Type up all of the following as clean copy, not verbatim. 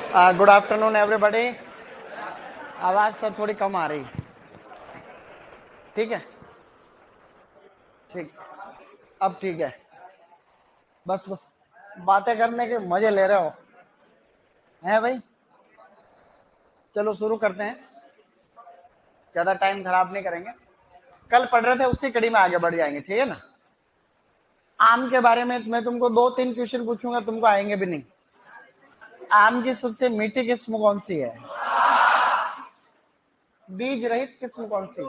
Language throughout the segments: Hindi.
Good afternoon everybody. आवाज सर थोड़ी कम आ रही, ठीक है? ठीक, अब ठीक है। बस बस बातें करने के मजे ले रहे हो, हैं भाई? चलो शुरू करते हैं, ज्यादा टाइम खराब नहीं करेंगे। कल पढ़ रहे थे उसी कड़ी में आगे बढ़ जाएंगे, ठीक है ना? आम के बारे में मैं तुमको 2-3 क्वेश्चन पूछूंगा, तुमको आएंगे भी नहीं। आम की सबसे मीठी किस्म कौन सी है? बीज रहित किस्म कौन सी?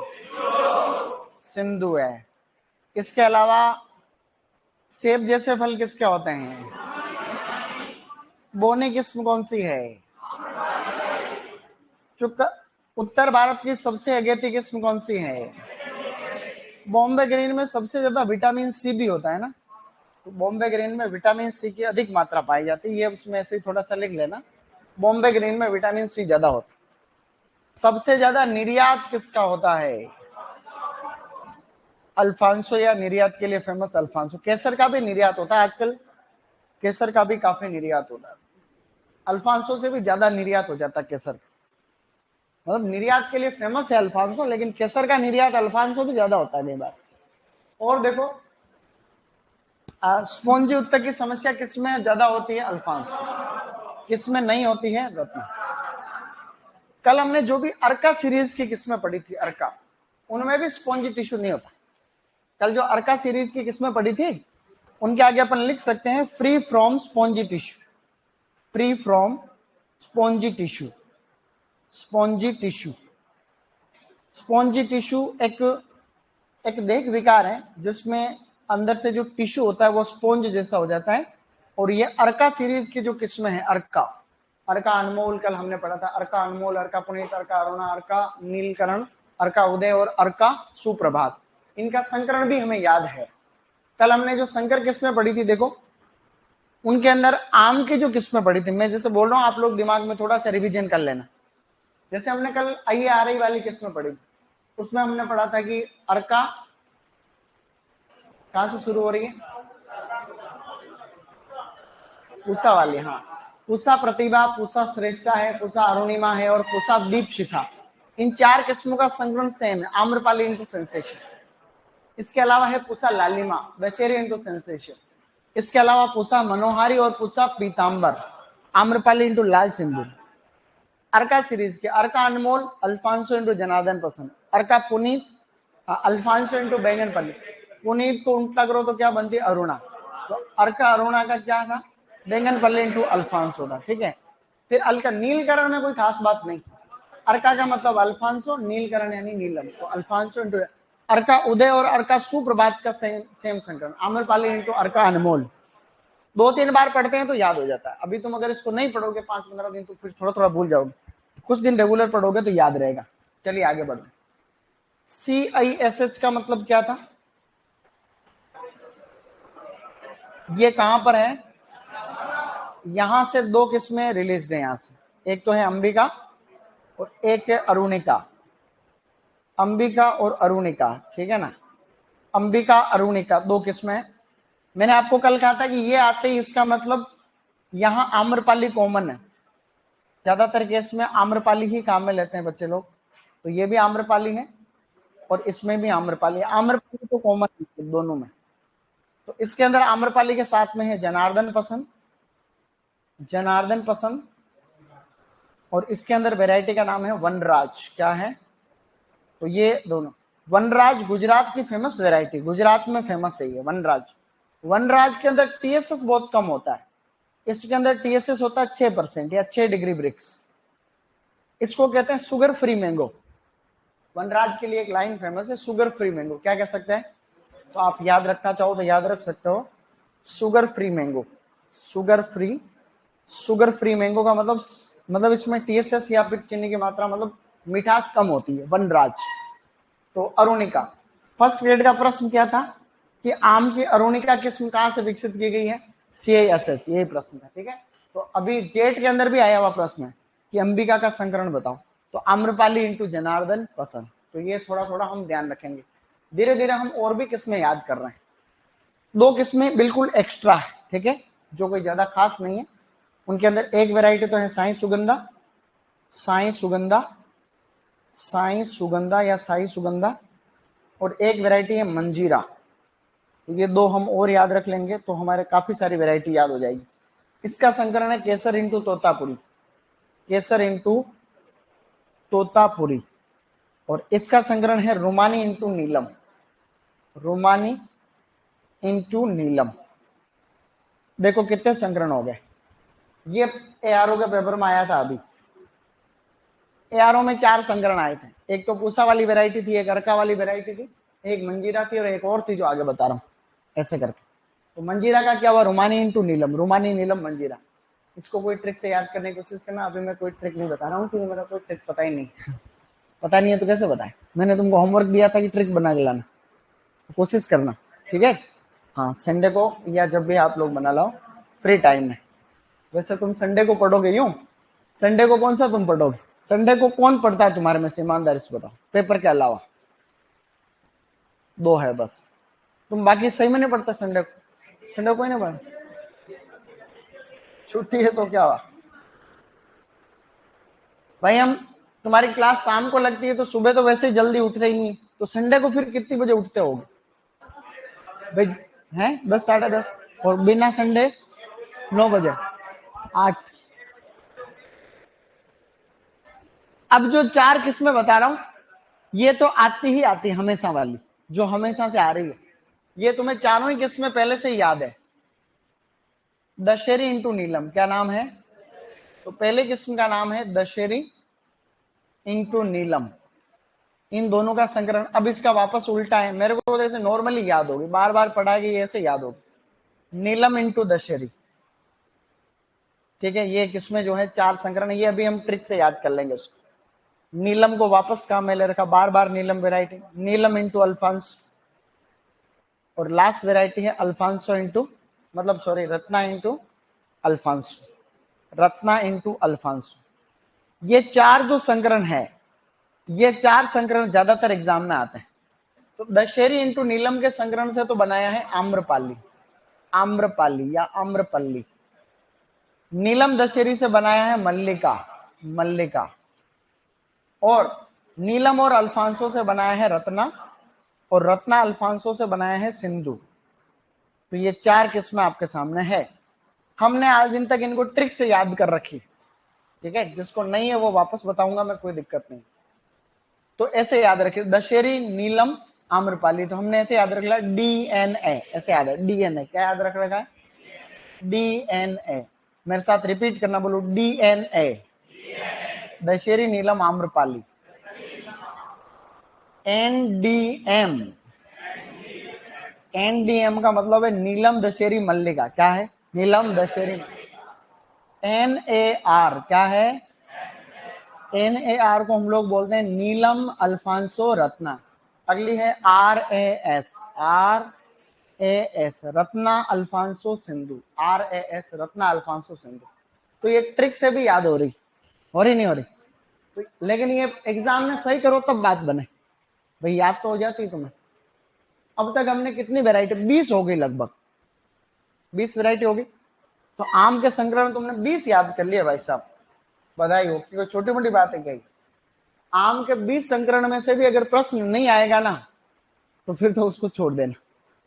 सिंधु है। इसके अलावा सेब जैसे फल किसके होते हैं? बोनी किस्म कौन सी है? चुका। उत्तर भारत की सबसे अगेती किस्म कौन सी है? बॉम्बे ग्रीन में सबसे ज्यादा विटामिन सी भी होता है ना, तो बॉम्बे ग्रीन में विटामिन सी की अधिक मात्रा पाई जाती है, ये उसमें ऐसे ही थोड़ा सा लिख लेना। बॉम्बे ग्रीन में विटामिन सी ज्यादा होता है। सबसे ज्यादा निर्यात किसका होता है? अल्फांसो, या निर्यात के लिए फेमस अल्फांसो। केसर का भी निर्यात होता है आजकल, केसर का भी काफी निर्यात होता है। अल्फांसो से भी ज्यादा निर्यात हो जाता है केसर का। मतलब निर्यात के लिए फेमस है अल्फांसो, लेकिन केसर का निर्यात अल्फांसो भी ज्यादा होता है कई बार। और देखो, स्पॉन्जी उत्तक की समस्या किसमें ज्यादा होती है? अल्फांसो। किसमें नहीं होती है? रत्न। कल हमने जो भी अर्का सीरीज की किस्में पढ़ी थी, अर्का, उनमें भी स्पॉन्जी टिश्यू नहीं होता। कल जो अर्का सीरीज की किस्में पढ़ी थी, उनके आगे अपन लिख सकते हैं free from spongy tissue. Free from spongy tissue. Spongy tissue. Spongy tissue एक एक देह विकार है जिसमें अंदर से जो टिश्यू होता है वो स्पॉन्ज जैसा हो जाता है। और ये अर्का सीरीज की जो किस्में हैं, अर्का, अर्का अनमोल कल हमने पढ़ा था। अर्का अनमोल, अर्का पुनीत, अर्का अरुणा, अर्का नीलकरण, अर्का उदय और अर्का सुप्रभात, इनका संकरण भी हमें याद है। कल हमने जो संकर किस्में पढ़ी थी, देखो उनके अंदर आम की जो किस्में पढ़ी थी, मैं जैसे बोल रहा हूं आप लोग दिमाग में थोड़ा सा रिवीजन कर लेना। जैसे हमने कल IARI वाली किस्में पढ़ी थी, उसमें हमने पढ़ा था कि अर्का कहां से शुरू हो रही है? पूसा वाली, हाँ। पूसा प्रतिभा, पूसा श्रेष्ठा है, पूसा अरुणिमा है और पूसा दीप शिखा। इन 4 किस्मों का संकरण सेम है, आम्रपाली इंटू सेंसेशन। इसके अलावा है पूसा लालिमा, वैसेरी इंटू सेंसेशन। इसके अलावा पूसा मनोहारी और पूसा पीतांबर, आम्रपाली इंटू लाल सिंधु। अर्का सीरीज के अर्का अनमोल, अल्फांसो इंटू जनार्दन पसंद। अर्का पुनीत, अल्फांसो इंटू बैंगनपल्ली। पुनीत को उल्टा करो तो क्या बनती है? अरुणा। तो अर्का अरुणा का क्या था? बैंगनपल्ली इंटू अल्फांसो था, ठीक है। फिर अलका नीलकरण में कोई खास बात नहीं। अर्का का मतलब अल्फांसो, नीलकरण यानी नीलम, तो अल्फांसो इंटू अर्का उदय और अर्का सुप्रभात का सेम संकरण, आम्रपाली इंटू अर्का अनमोल। 2-3 बार पढ़ते हैं तो याद हो जाता है। अभी तुम अगर इसको नहीं पढ़ोगे 5-15 दिन तो फिर थोड़ा थोड़ा भूल जाओगे। कुछ दिन रेगुलर पढ़ोगे तो याद रहेगा। चलिए आगे बढ़ते। CISH का मतलब क्या था? ये कहां पर है? यहां से 2 किस्में रिलीज है यहां से, एक तो है अंबिका और एक है अरुणिका। अंबिका और अरुणिका, ठीक है ना? अंबिका अरुणिका 2 किस्में। मैंने आपको कल कहा था कि ये आते ही इसका मतलब यहां आम्रपाली कॉमन है। ज्यादातर केस में आम्रपाली ही काम में लेते हैं बच्चे लोग, तो ये भी आम्रपाली है और इसमें भी आम्रपाली। आम्रपाली तो कॉमन है दोनों में। तो इसके अंदर आम्रपाली के साथ में है जनार्दन पसंद, जनार्दन पसंद, और इसके अंदर वैरायटी का नाम है वनराज। क्या है? तो ये दोनों। वनराज गुजरात की फेमस वैरायटी, गुजरात में फेमस है ये वनराज। वनराज के अंदर TSS बहुत कम होता है, इसके अंदर TSS होता है 6% या 6 डिग्री ब्रिक्स। इसको कहते हैं सुगर फ्री मैंगो। वनराज के लिए एक लाइन फेमस है, सुगर फ्री मैंगो। क्या कह सकते हैं? तो आप याद रखना चाहो तो याद रख सकते हो, sugar free mango. Sugar free, sugar free mango का मतलब इसमें TSS या फिर चीनी की मात्रा, मतलब मिठास कम होती है, वनराज। तो अरुणिका, फर्स्ट ग्रेड का प्रश्न क्या था कि आम की अरुणिका किस्म कहां से विकसित की गई है? CISH, यही प्रश्न था, ठीक है। तो अभी जेट के अंदर भी आया हुआ प्रश्न है कि अंबिका का संकरण बताओ, तो आम्रपाली इंटू जनार्दन पसंद। तो ये थोड़ा थोड़ा हम ध्यान रखेंगे। धीरे धीरे हम और भी किस्में याद कर रहे हैं। 2 किस्में बिल्कुल एक्स्ट्रा है, ठीक है, जो कोई ज्यादा खास नहीं है, उनके अंदर एक वैरायटी तो है साई सुगंधा, साई सुगंधा, साई सुगंधा या साई सुगंधा, और एक वैरायटी है मंजीरा। तो ये दो हम और याद रख लेंगे तो हमारे काफी सारी वैरायटी याद हो जाएगी। इसका संकरण है केसर इंटू तोतापुरी, केसर इंटू तोतापुरी, और इसका संकरण है रोमानी इंटू नीलम, रोमानी इंटू नीलम। देखो कितने संकरण हो गए। ये एआरओ के पेपर में आया था अभी। एआरओ में 4 संकरण आए थे, एक तो पूसा वाली वैरायटी थी, एक अर्का वाली वैरायटी थी, एक मंजीरा थी और एक और थी जो आगे बता रहा हूँ ऐसे करके। तो मंजीरा का क्या हुआ, रोमानी इंटू नीलम, रोमानी नीलम मंजीरा। इसको कोई ट्रिक से याद करने की कोशिश करना। अभी मैं कोई ट्रिक नहीं बता रहा हूँ क्योंकि मेरा कोई ट्रिक पता ही नहीं पता नहीं है तो कैसे बताए। मैंने तुमको होमवर्क दिया था कि ट्रिक बना के लाना, तो कोशिश करना, ठीक है। हाँ, संडे को या जब भी आप लोग बना लाओ फ्री टाइम में। वैसे तुम संडे को पढ़ोगे यूं, संडे को कौन सा तुम पढ़ोगे, संडे को कौन पढ़ता है तुम्हारे में से, ईमानदारी से बताओ, पेपर के अलावा 2 है बस। तुम बाकी सही में नहीं पढ़ता संडे को, संडे को कोई नहीं पढ़ा, छुट्टी है तो क्या हुआ भाई। हम तुम्हारी क्लास शाम को लगती है तो सुबह तो वैसे ही जल्दी उठते ही नहीं, तो संडे को फिर कितनी बजे उठते होगे भाई, हैं 10 साढ़े 10, और बिना संडे 9 बजे 8। अब जो 4 किस्में बता रहा हूं ये तो आती ही आती हमेशा वाली, जो हमेशा से आ रही है। ये तुम्हें चारों ही किस्में पहले से ही याद है। दशहरी इंटू नीलम क्या नाम है, तो पहले किस्म का नाम है दशहरी इंटू नीलम। इन दोनों का संकरण, अब इसका वापस उल्टा है, मेरे को जैसे नॉर्मली याद होगी, बार बार पढ़ाएगी ऐसे याद होगी। नीलम इंटू दशहरी, ठीक है। ये किस्में जो है 4 संकरण, ये अभी हम ट्रिक से याद कर लेंगे इसको। नीलम को वापस काम में ले रखा, बार बार Neelam variety, Neelam into Alphonso, और लास्ट वेराइटी है अल्फांसो इंटू, मतलब sorry Ratna into Alphonso, Ratna into Alphonso. ये 4 जो संकरण है, ये 4 संकरण ज्यादातर एग्जाम में आते हैं। तो दशहरी इंटू नीलम के संकरण से तो बनाया है आम्रपाली, आम्रपाली या आम्रपल्ली। नीलम दशहरी से बनाया है मल्लिका, मल्लिका। और नीलम और अल्फांसो से बनाया है रत्ना, और रत्ना अल्फांसो से बनाया है सिंधु। तो ये 4 किस्में आपके सामने है। हमने आज दिन तक इनको ट्रिक से याद कर रखी, ठीक है। जिसको नहीं है वो वापस बताऊंगा मैं, कोई दिक्कत नहीं। तो ऐसे याद रखिए, दशहरी नीलम आम्रपाली, तो हमने ऐसे याद रख लिया डीएनए, ऐसे याद है डीएनए, क्या याद रख रखा है, डीएनए। मेरे साथ रिपीट करना, बोलो DNA, Dasheri Neelam Amrapali. NDM, NDM का मतलब है नीलम दशहरी मल्लिका, क्या है, नीलम दशहरी। एनएआर क्या है, एनएआर को हम लोग बोलते हैं नीलम अल्फांसो रत्ना। अगली है RAS, RAS Ratna Alphonso Sindhu, RAS Ratna Alphonso Sindhu. तो ये ट्रिक से भी याद हो रही नहीं हो रही, तो लेकिन ये एग्जाम में सही करो तब बात बने भाई, याद तो हो जाती तुम्हें। अब तक हमने कितनी वैरायटी, 20 हो गई लगभग, 20 वैरायटी होगी। तो आम के संग्रह तुमने 20 याद कर लिया भाई साहब, बधाई हो, क्योंकि छोटी मोटी बात है क्या। आम के 20 संकरण में से भी अगर प्रश्न नहीं आएगा ना तो फिर तो उसको छोड़ देना,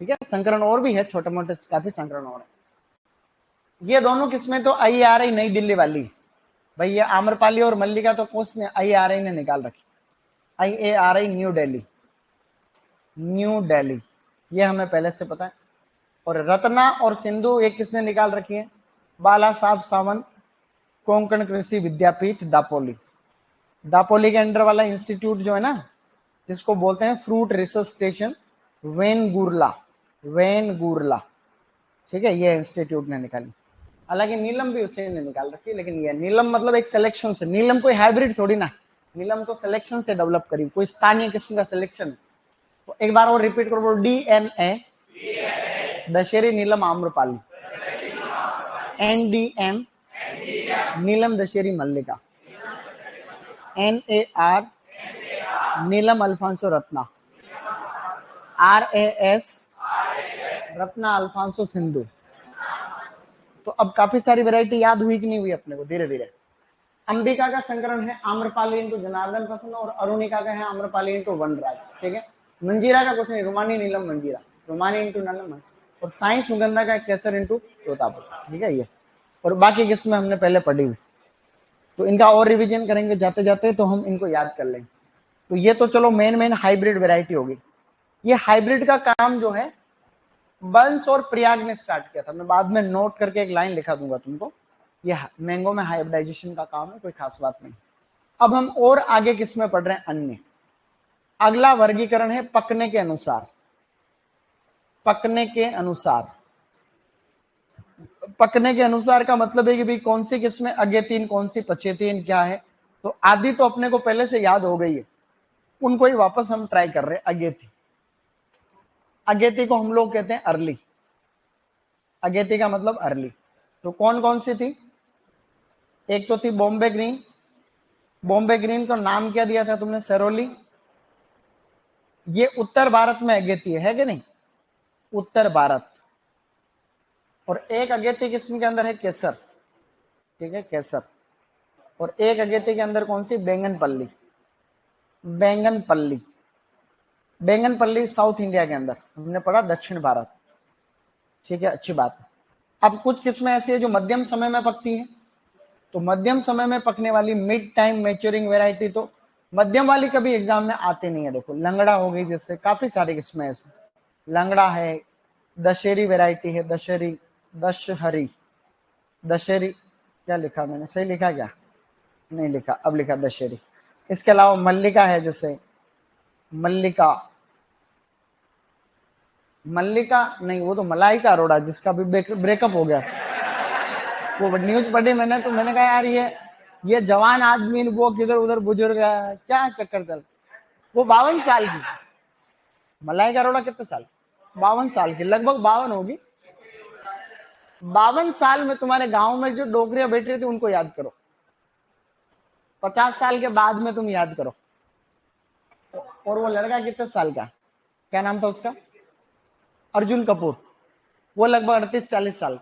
ठीक है। संकरण और भी है छोटे मोटे, काफी संकरण और है। ये दोनों किस्में तो IARI नई दिल्ली वाली भाई, ये आम्रपाली और मल्लिका तो उसने IARI ने निकाल रखी, IARI new Delhi, new Delhi, ये हमें पहले से पता है। और रत्ना और सिंधु एक किसने निकाल रखी है, बाला साहब सावंत कोंकण कृषि विद्यापीठ दापोली, दापोली के अंडर वाला इंस्टीट्यूट जो है ना, जिसको बोलते हैं फ्रूट रिसर्च स्टेशन वेनगुरला, वेनगुरला, ठीक है। ये इंस्टीट्यूट ने निकाली। हालांकि नीलम भी उसी ने निकाल रखी, लेकिन ये नीलम मतलब एक सिलेक्शन से, नीलम कोई हाइब्रिड थोड़ी ना, नीलम तो सिलेक्शन से डेवलप करी, कोई स्थानीय किस्म का सिलेक्शन। तो एक बार और रिपीट करो, DNA Dasheri Neelam Amrapali, NDM Neelam Dasheri Mallika, NAR Neelam Alphonso Ratna, RAS Ratna Alphonso Sindhu, तो अब काफी सारी वैरायटी याद हुई कि नहीं हुई अपने को धीरे धीरे। अंबिका का संकरण है आम्रपाली इंटू जनार्दन प्रसन्न, और अरुणिका का है आम्रपाली इंटू वनराज। ठीक है, मंजीरा का कुछ नहीं, रुमानी नीलम मंजीरा, रुमानी इंटू नीलम, और साई सुगंधा का केसर इंटू तोतापुर। ठीक है, ये और बाकी किस्में हमने पहले पढ़ी हुई, तो इनका और रिवीजन करेंगे जाते जाते, तो हम इनको याद कर लेंगे। तो ये तो चलो मेन हाइब्रिड वेराइटी होगी। ये हाइब्रिड का काम जो है बंस और प्रयाग ने स्टार्ट किया था। मैं बाद में नोट करके एक लाइन लिखा दूंगा तुमको। ये मैंगो में हाइब्रिडाइजेशन का काम है, कोई खास बात नहीं। अब हम और आगे किसमें पढ़ रहे हैं, अन्य। अगला वर्गीकरण है पकने के अनुसार। पकने के अनुसार, पकने के अनुसार का मतलब है कि भाई कौन सी किस्में अगेतीन, कौन सी पछेतीन क्या है। तो आदि तो अपने को पहले से याद हो गई है, उनको ही वापस हम ट्राई कर रहे हैं। अगेती, अगेती को हम लोग कहते हैं अर्ली। अगेती का मतलब अर्ली। तो कौन कौन सी थी, एक तो थी बॉम्बे ग्रीन। बॉम्बे ग्रीन का नाम क्या दिया था तुमने, सेरोली। ये उत्तर भारत में अगेती है कि नहीं, उत्तर भारत। और एक अगेती किस्म के अंदर है केसर। ठीक है, केसर। और एक अगेती के अंदर कौन सी, बैंगन पल्ली। बैंगन पल्ली, बैंगन पल्ली साउथ इंडिया के अंदर, हमने पढ़ा दक्षिण भारत। ठीक है, अच्छी बात है। अब कुछ किस्में ऐसी है जो मध्यम समय में पकती हैं। तो मध्यम समय में पकने वाली मिड टाइम मैच्योरिंग वैरायटी, तो मध्यम वाली कभी एग्जाम में आते नहीं है। देखो लंगड़ा हो गई, जैसे काफी सारी किस्में ऐसी, लंगड़ा है, दशहरी वैरायटी है, दशहरी, दशहरी, दशहरी। क्या लिखा मैंने, सही लिखा क्या, नहीं लिखा, अब लिखा दशहरी। इसके अलावा मल्लिका है, जैसे मल्लिका, मल्लिका नहीं, वो तो मलाइका अरोड़ा, जिसका भी ब्रेकअप हो गया। वो न्यूज पढ़ी मैंने, तो मैंने कहा यार ये जवान आदमी, वो किधर उधर बुजुर्ग है, क्या चक्कर चल। वो 52 साल की मलाइका अरोड़ा, कितने साल, 52 साल की, लगभग 52 होगी। 52 साल में तुम्हारे गांव में जो डोगरियां बैठ रही थी उनको याद करो। 50 साल के बाद में तुम याद करो। और वो लड़का कितने साल का, क्या नाम था उसका, अर्जुन कपूर, वो लगभग 38-40 साल।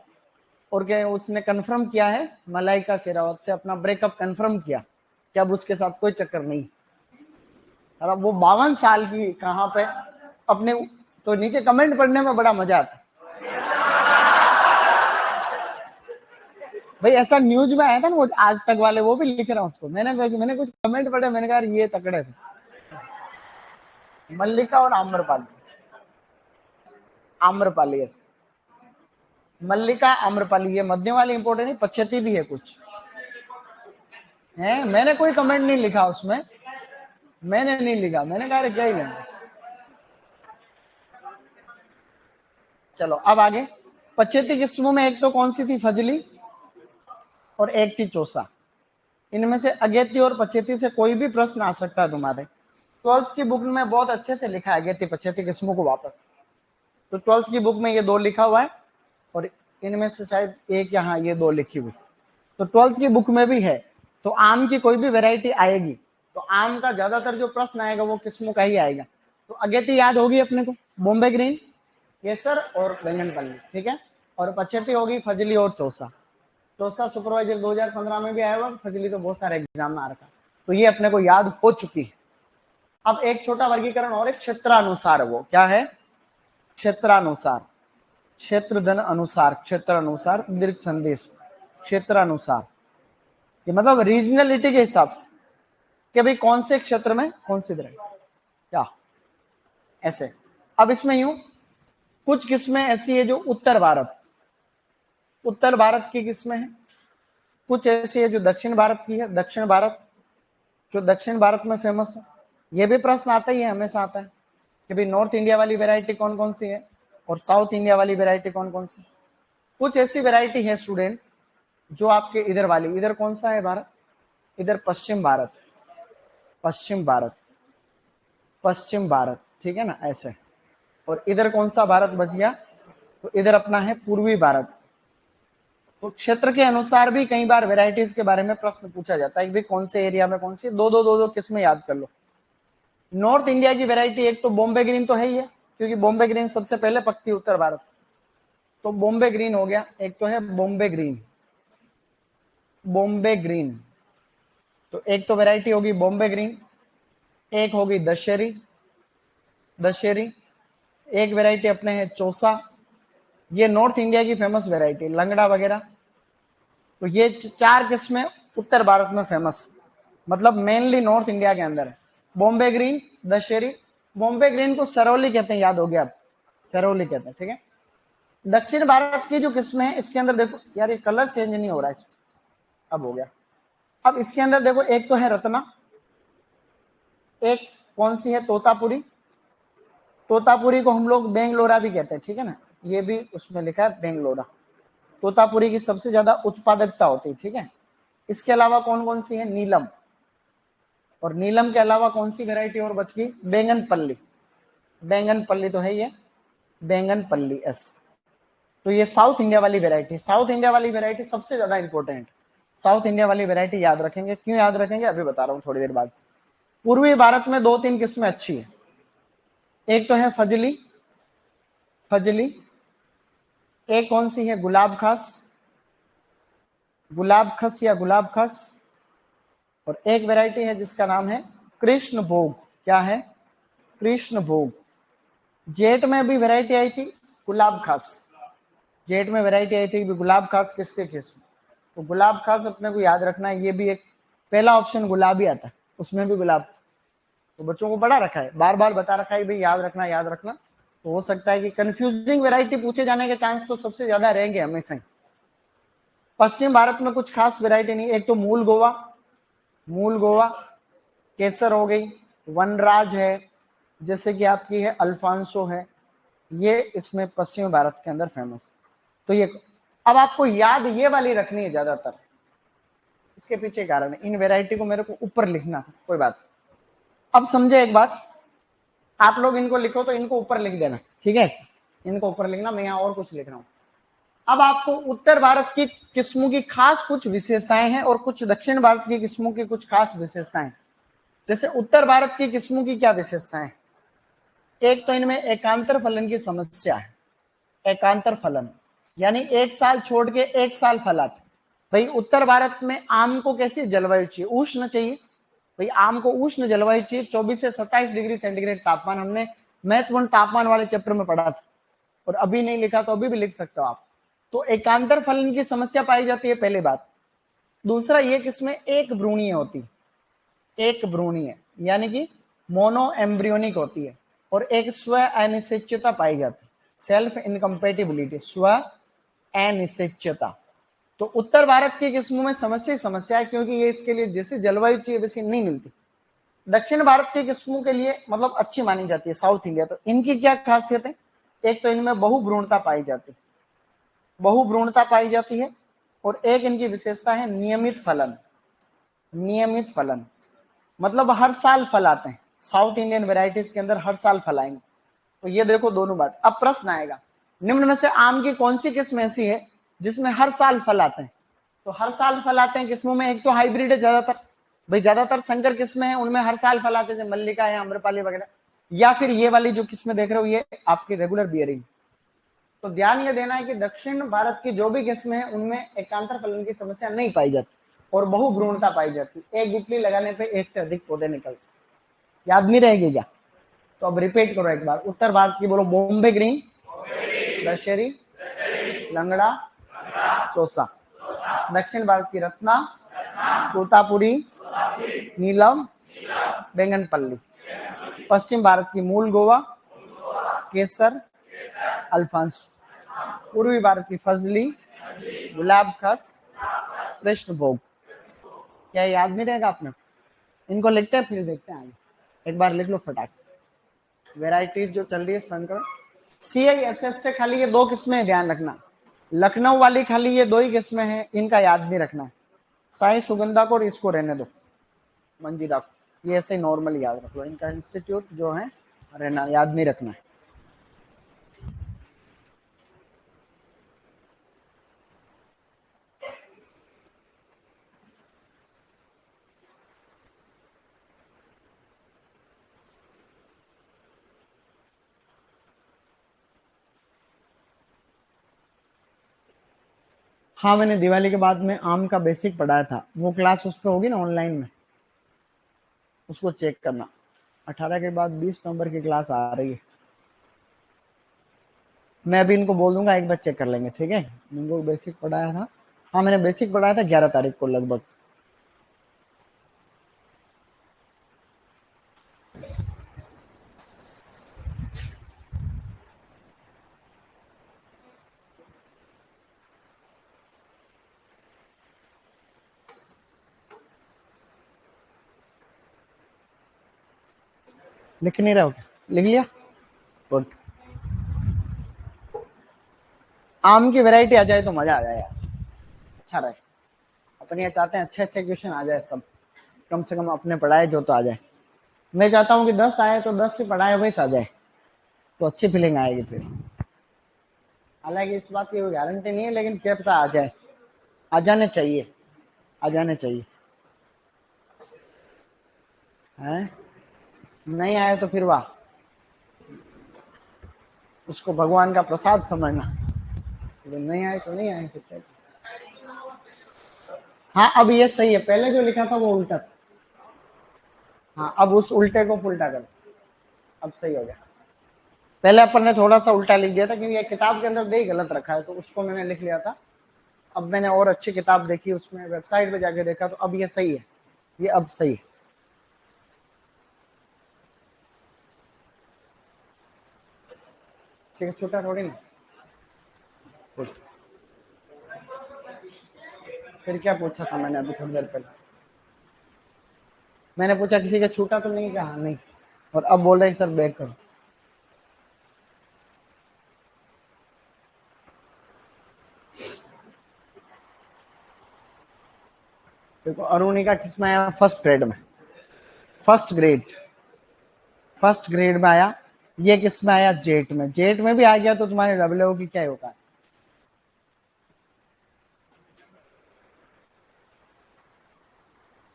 और क्या उसने कंफर्म किया है मलाइका शेरावत से, अपना ब्रेकअप कंफर्म किया कि अब उसके साथ कोई चक्कर नहीं। और अब वो 52 साल की कहां पे अपने, तो नीचे कमेंट पढ़ने में बड़ा मजा आता। भाई ऐसा न्यूज में आया था ना, वो आज तक वाले, वो भी लिख रहा हूं उसको। मैंने कुछ कमेंट पढ़े, मैंने कहा ये तकड़े थे। मल्लिका और आम्रपाली, आम्रपाली ऐसे, मल्लिका आम्रपाली, ये मध्यम वाली इंपोर्टेंट है, पछेती भी है कुछ है। मैंने कोई कमेंट नहीं लिखा उसमें, मैंने नहीं लिखा, मैंने कहा क्या ही लेंगे। चलो अब आगे। पछेती किस्मों में एक तो कौन सी थी, फजली, और एक थी चौसा। इनमें से अगेती और पछेती से कोई भी प्रश्न आ सकता है तुम्हारे। 12th की बुक में बहुत अच्छे से लिखा है अगेती पछेती किस्मों को वापस। तो 12th की बुक में ये दो लिखा हुआ है, और इनमें से शायद एक यहाँ ये दो लिखी हुई। तो 12th की बुक में भी है। तो आम की कोई भी वेराइटी आएगी, तो आम का ज्यादातर जो प्रश्न आएगा वो किस्मों का ही आएगा। तो अगेती याद होगी अपने को, बॉम्बे ग्रीन, केसर और बैंगन पल्ली। ठीक है, और पछेती होगी फजली और चौसा। चौसा सुपरवाइजर 2015 में भी आया हुआ, फजली तो बहुत सारे एग्जाम में आ रखा। तो ये अपने को याद हो चुकी है। अब एक छोटा वर्गीकरण और, एक क्षेत्रानुसार, वो क्या है, क्षेत्रानुसार, क्षेत्र धन अनुसार, क्षेत्रानुसार, दीर्घ संदेश, क्षेत्रानुसार। ये मतलब रीजनलिटी के हिसाब से कि भाई कौन से क्षेत्र में कौन सी तरह क्या, ऐसे। अब इसमें यूं कुछ किस्में ऐसी है जो उत्तर भारत, उत्तर भारत की किस्में हैं। कुछ ऐसी है जो दक्षिण भारत की है, दक्षिण भारत, जो दक्षिण भारत में फेमस है। ये भी प्रश्न आता ही है, हमेशा आता है कि भाई नॉर्थ इंडिया वाली वैरायटी कौन कौन सी है, और साउथ इंडिया वाली वैरायटी कौन कौन सी। कुछ ऐसी वैरायटी है स्टूडेंट्स जो आपके इधर वाली, इधर कौन सा है भारत, इधर पश्चिम भारत, पश्चिम भारत, पश्चिम भारत, ठीक है ना, ऐसे। और इधर कौन सा भारत बच गया, तो इधर अपना है पूर्वी भारत। तो क्षेत्र के अनुसार भी कई बार वेराइटीज के बारे में प्रश्न पूछा जाता है कि कौन से एरिया में कौन सी, दो किस्में याद कर लो। नॉर्थ इंडिया की वैरायटी एक तो बॉम्बे ग्रीन तो है ही है, क्योंकि बॉम्बे ग्रीन सबसे पहले पकती है उत्तर भारत। तो बॉम्बे ग्रीन हो गया, एक तो है बॉम्बे ग्रीन, बॉम्बे ग्रीन, तो एक तो वैरायटी होगी बॉम्बे ग्रीन, एक होगी दशहरी, दशहरी, एक वैरायटी अपने है चौसा, ये नॉर्थ इंडिया की फेमस वैरायटी, लंगड़ा वगैरह। तो ये चार किस्में उत्तर भारत में फेमस, मतलब मेनली नॉर्थ इंडिया के अंदर है। बॉम्बे ग्रीन, दशहरी, बॉम्बे ग्रीन को सरौली कहते हैं, याद हो गया आप, सरौली कहते हैं, ठीक है। दक्षिण भारत की जो किस्में है इसके अंदर देखो यार, ये कलर चेंज नहीं हो रहा है, अब हो गया। अब इसके अंदर देखो, एक तो है रत्ना, एक कौन सी है तोतापुरी, तोतापुरी को हम लोग बेंगलोरा भी कहते हैं, ठीक है ना, ये भी उसमें लिखा है बेंगलोरा। तोतापुरी की सबसे ज्यादा उत्पादकता होती है, ठीक है। इसके अलावा कौन कौन सी है, नीलम, और नीलम के अलावा कौन सी वैरायटी और बच गई, बैंगन पल्ली, बैंगन पल्ली तो है ये, बैंगन पल्ली एस। तो ये साउथ इंडिया वाली वैरायटी, साउथ इंडिया वाली वैरायटी सबसे ज्यादा इंपॉर्टेंट, साउथ इंडिया वाली वैरायटी याद रखेंगे, क्यों याद रखेंगे अभी बता रहा हूँ थोड़ी देर बाद। पूर्वी भारत में दो तीन किस्में अच्छी है, एक तो है फजली, फजली, एक कौन सी है गुलाब खास, गुलाब खस या गुलाब खस, और एक वैरायटी है जिसका नाम है कृष्ण भोग, क्या है, कृष्ण भोग। जेठ में भी वैरायटी आई थी गुलाब खास, जेठ में वैरायटी आई थी गुलाब खास किसके किस्म, तो गुलाब खास अपने को याद रखना है, ये भी एक पहला ऑप्शन गुलाबी आता है, उसमें भी गुलाब, तो बच्चों को पढ़ा रखा है, बार बार बता रखा है भाई याद रखना, याद रखना। तो हो सकता है कि कंफ्यूजिंग वैरायटी पूछे जाने के चांस तो सबसे ज्यादा रहेंगे हमेशा ही। पश्चिम भारत में कुछ खास वैरायटी नहीं, एक तो मूल गोवा, मूल गोवा, केसर हो गई, वनराज है, जैसे कि आपकी है अल्फांसो है, ये इसमें पश्चिमी भारत के अंदर फेमस। तो ये अब आपको याद ये वाली रखनी है ज्यादातर, इसके पीछे कारण है, इन वैरायटी को मेरे को ऊपर लिखना, कोई बात। अब समझे एक बात, आप लोग इनको लिखो तो इनको ऊपर लिख देना, ठीक है, इनको ऊपर लिखना, मैं यहाँ और कुछ लिख रहा हूँ। अब आपको उत्तर भारत की किस्मों की खास कुछ विशेषताएं हैं और कुछ दक्षिण भारत की किस्मों की कुछ खास विशेषताएं। जैसे उत्तर भारत की किस्मों की क्या विशेषताएं, एक तो इनमें एकांतर फलन की समस्या है, एकांतर फलन, यानी एक साल छोड़ के एक साल फल आते। भाई उत्तर भारत में आम को कैसी जलवायु चाहिए, उष्ण चाहिए, भाई आम को उष्ण जलवायु चाहिए, 24 से 27 डिग्री सेंटीग्रेड तापमान, हमने महत्वपूर्ण तापमान वाले चैप्टर में पढ़ा था, और अभी नहीं लिखा तो अभी भी लिख सकते हो आप। तो एकांतर फलन की समस्या पाई जाती है, पहली बात। दूसरा ये कि इसमें एक भ्रूणीय होती, एक भ्रूणीय यानी कि मोनो एम्ब्रियोनिक होती है, और एक स्व अनिश्चितता पाई जाती है, सेल्फ इनकम्पेटिबिलिटी, स्व अनिश्चितता। तो उत्तर भारत की किस्मों में समस्या ही समस्या है, क्योंकि ये इसके लिए जैसी जलवायु चाहिए वैसी नहीं मिलती। दक्षिण भारत की किस्मों के लिए मतलब अच्छी मानी जाती है, साउथ इंडिया। तो इनकी क्या खासियत है, एक तो इनमें बहुभ्रूणता पाई जाती है, बहुभ्रूणता पाई जाती है, और एक इनकी विशेषता है नियमित फलन, नियमित फलन, मतलब हर साल फल आते हैं, साउथ इंडियन वेराइटीज के अंदर हर साल फल आएंगे। तो ये देखो दोनों बात। अब प्रश्न आएगा, निम्न में से आम की कौन सी किस्म ऐसी है जिसमें हर साल फल आते हैं, तो हर साल फल आते हैं किस्मों में, एक तो हाइब्रिड है ज्यादातर, भाई ज्यादातर संकर किस्में हैं उनमें हर साल फल आते हैं, जैसे मल्लिका है, अम्रपाली वगैरह, या फिर ये वाली जो किस्में देख रहे हो ये आपकी रेगुलर बियरिंग। तो ध्यान ये देना है कि दक्षिण भारत की जो भी किस्में हैं उनमें एकांतर फलन की समस्या नहीं पाई जाती और बहुभ्रूणता पाई जाती, एक गुठली लगाने पे एक से अधिक पौधे निकलते। याद नहीं रहेगी क्या, तो अब रिपीट करो एक बार। उत्तर भारत की बोलो, बॉम्बे ग्रीन, दशहरी, लंगड़ा, चौसा। दक्षिण भारत की रत्ना, तोतापुरी, नीलम, बैंगन पल्ली। पश्चिम भारत की मूल गोवा, केसर, अल्फांस। पूर्वी भारत की फजली, गुलाब खस, कृष्ण भोग। क्या याद नहीं रहेगा आपने, इनको लिखते हैं फिर देखते हैं आगे, एक बार लिख लो फटाक से। वेराइटीज जो चल रही है संकर, CISS से खाली ये दो किस्में ध्यान रखना, लखनऊ वाली खाली ये दो ही किस्में हैं, इनका याद नहीं रखना है, साई सुगंधा को और इसको रहने दो, मंजीरा को, ये ऐसे नॉर्मल याद रख लो, इनका इंस्टीट्यूट जो है रहना, याद नहीं रखना है। हाँ, मैंने दिवाली के बाद में आम का बेसिक पढ़ाया था, वो क्लास उस पे होगी ना ऑनलाइन में, उसको चेक करना। 18 के बाद 20 नवंबर की क्लास आ रही है। मैं अभी इनको बोल दूंगा, एक बार चेक कर लेंगे, ठीक है। इनको बेसिक पढ़ाया था। हाँ, मैंने बेसिक पढ़ाया था 11 तारीख को लगभग। लिख नहीं रहे हो क्या? लिख लिया? गुड। आम की वैरायटी आ जाए तो मजा आ जाए यार, अच्छा रहे। अपन ये चाहते हैं अच्छे अच्छे क्वेश्चन आ जाए सब, कम से कम अपने पढ़ाए जो तो आ जाए। मैं चाहता हूँ कि 10 आए तो 10 से पढ़ाए वैस आ जाए, तो अच्छी फीलिंग आएगी फिर। हालांकि इस बात की कोई गारंटी नहीं है, लेकिन क्या पता आ जाए। आ जाने चाहिए, आ जाने चाहिए। हैं? नहीं आए तो फिर वाह, उसको भगवान का प्रसाद समझना। तो नहीं आए तो नहीं आए, फिर क्या। हाँ, अब ये सही है, पहले जो लिखा था वो उल्टा था। हाँ, अब उस उल्टे को पुल्टा कर, अब सही हो गया। पहले अपन ने थोड़ा सा उल्टा लिख दिया था, क्योंकि ये किताब के अंदर दे गलत रखा है, तो उसको मैंने लिख लिया था। अब मैंने और अच्छी किताब देखी, उसमें वेबसाइट पे जाके देखा, तो अब ये सही है, ये अब सही है। ठीक है, छोटा थोड़ी ना। फिर क्या पूछा था मैंने अभी थोड़ी देर पहले? मैंने पूछा किसी का छूटा तो नहीं, कहा नहीं, और अब बोल रहे सर बैक करो। देखो, अरुणिका किसमें आया? फर्स्ट ग्रेड में। फर्स्ट ग्रेड, फर्स्ट ग्रेड में आया। ये किस में आया? जेट में। जेट में भी आ गया तो तुम्हारे डब्ल्यू की क्या होगा?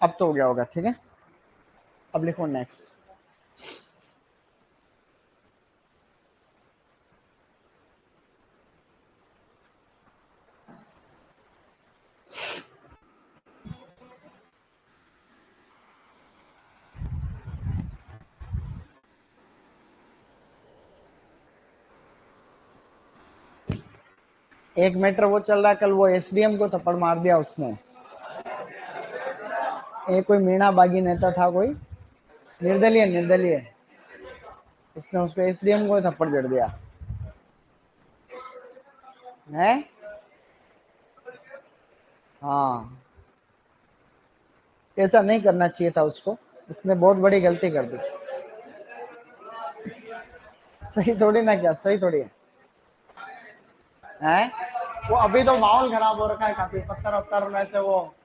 अब तो हो गया होगा, ठीक है। अब लिखो नेक्स्ट। एक मीटर वो चल रहा है, कल वो एसडीएम को थप्पड़ मार दिया उसने। एक कोई मीणा बागी नेता था कोई, निर्दलीय, निर्दलीय, उसने उसको एसडीएम को थप्पड़ जड़ दिया है। हाँ, ऐसा नहीं करना चाहिए था उसको, उसने बहुत बड़ी गलती कर दी। सही थोड़ी ना, क्या सही थोड़ी है? वो अभी तो माहौल खराब हो रखा है काफी, पत्थर वत्थर वैसे वो,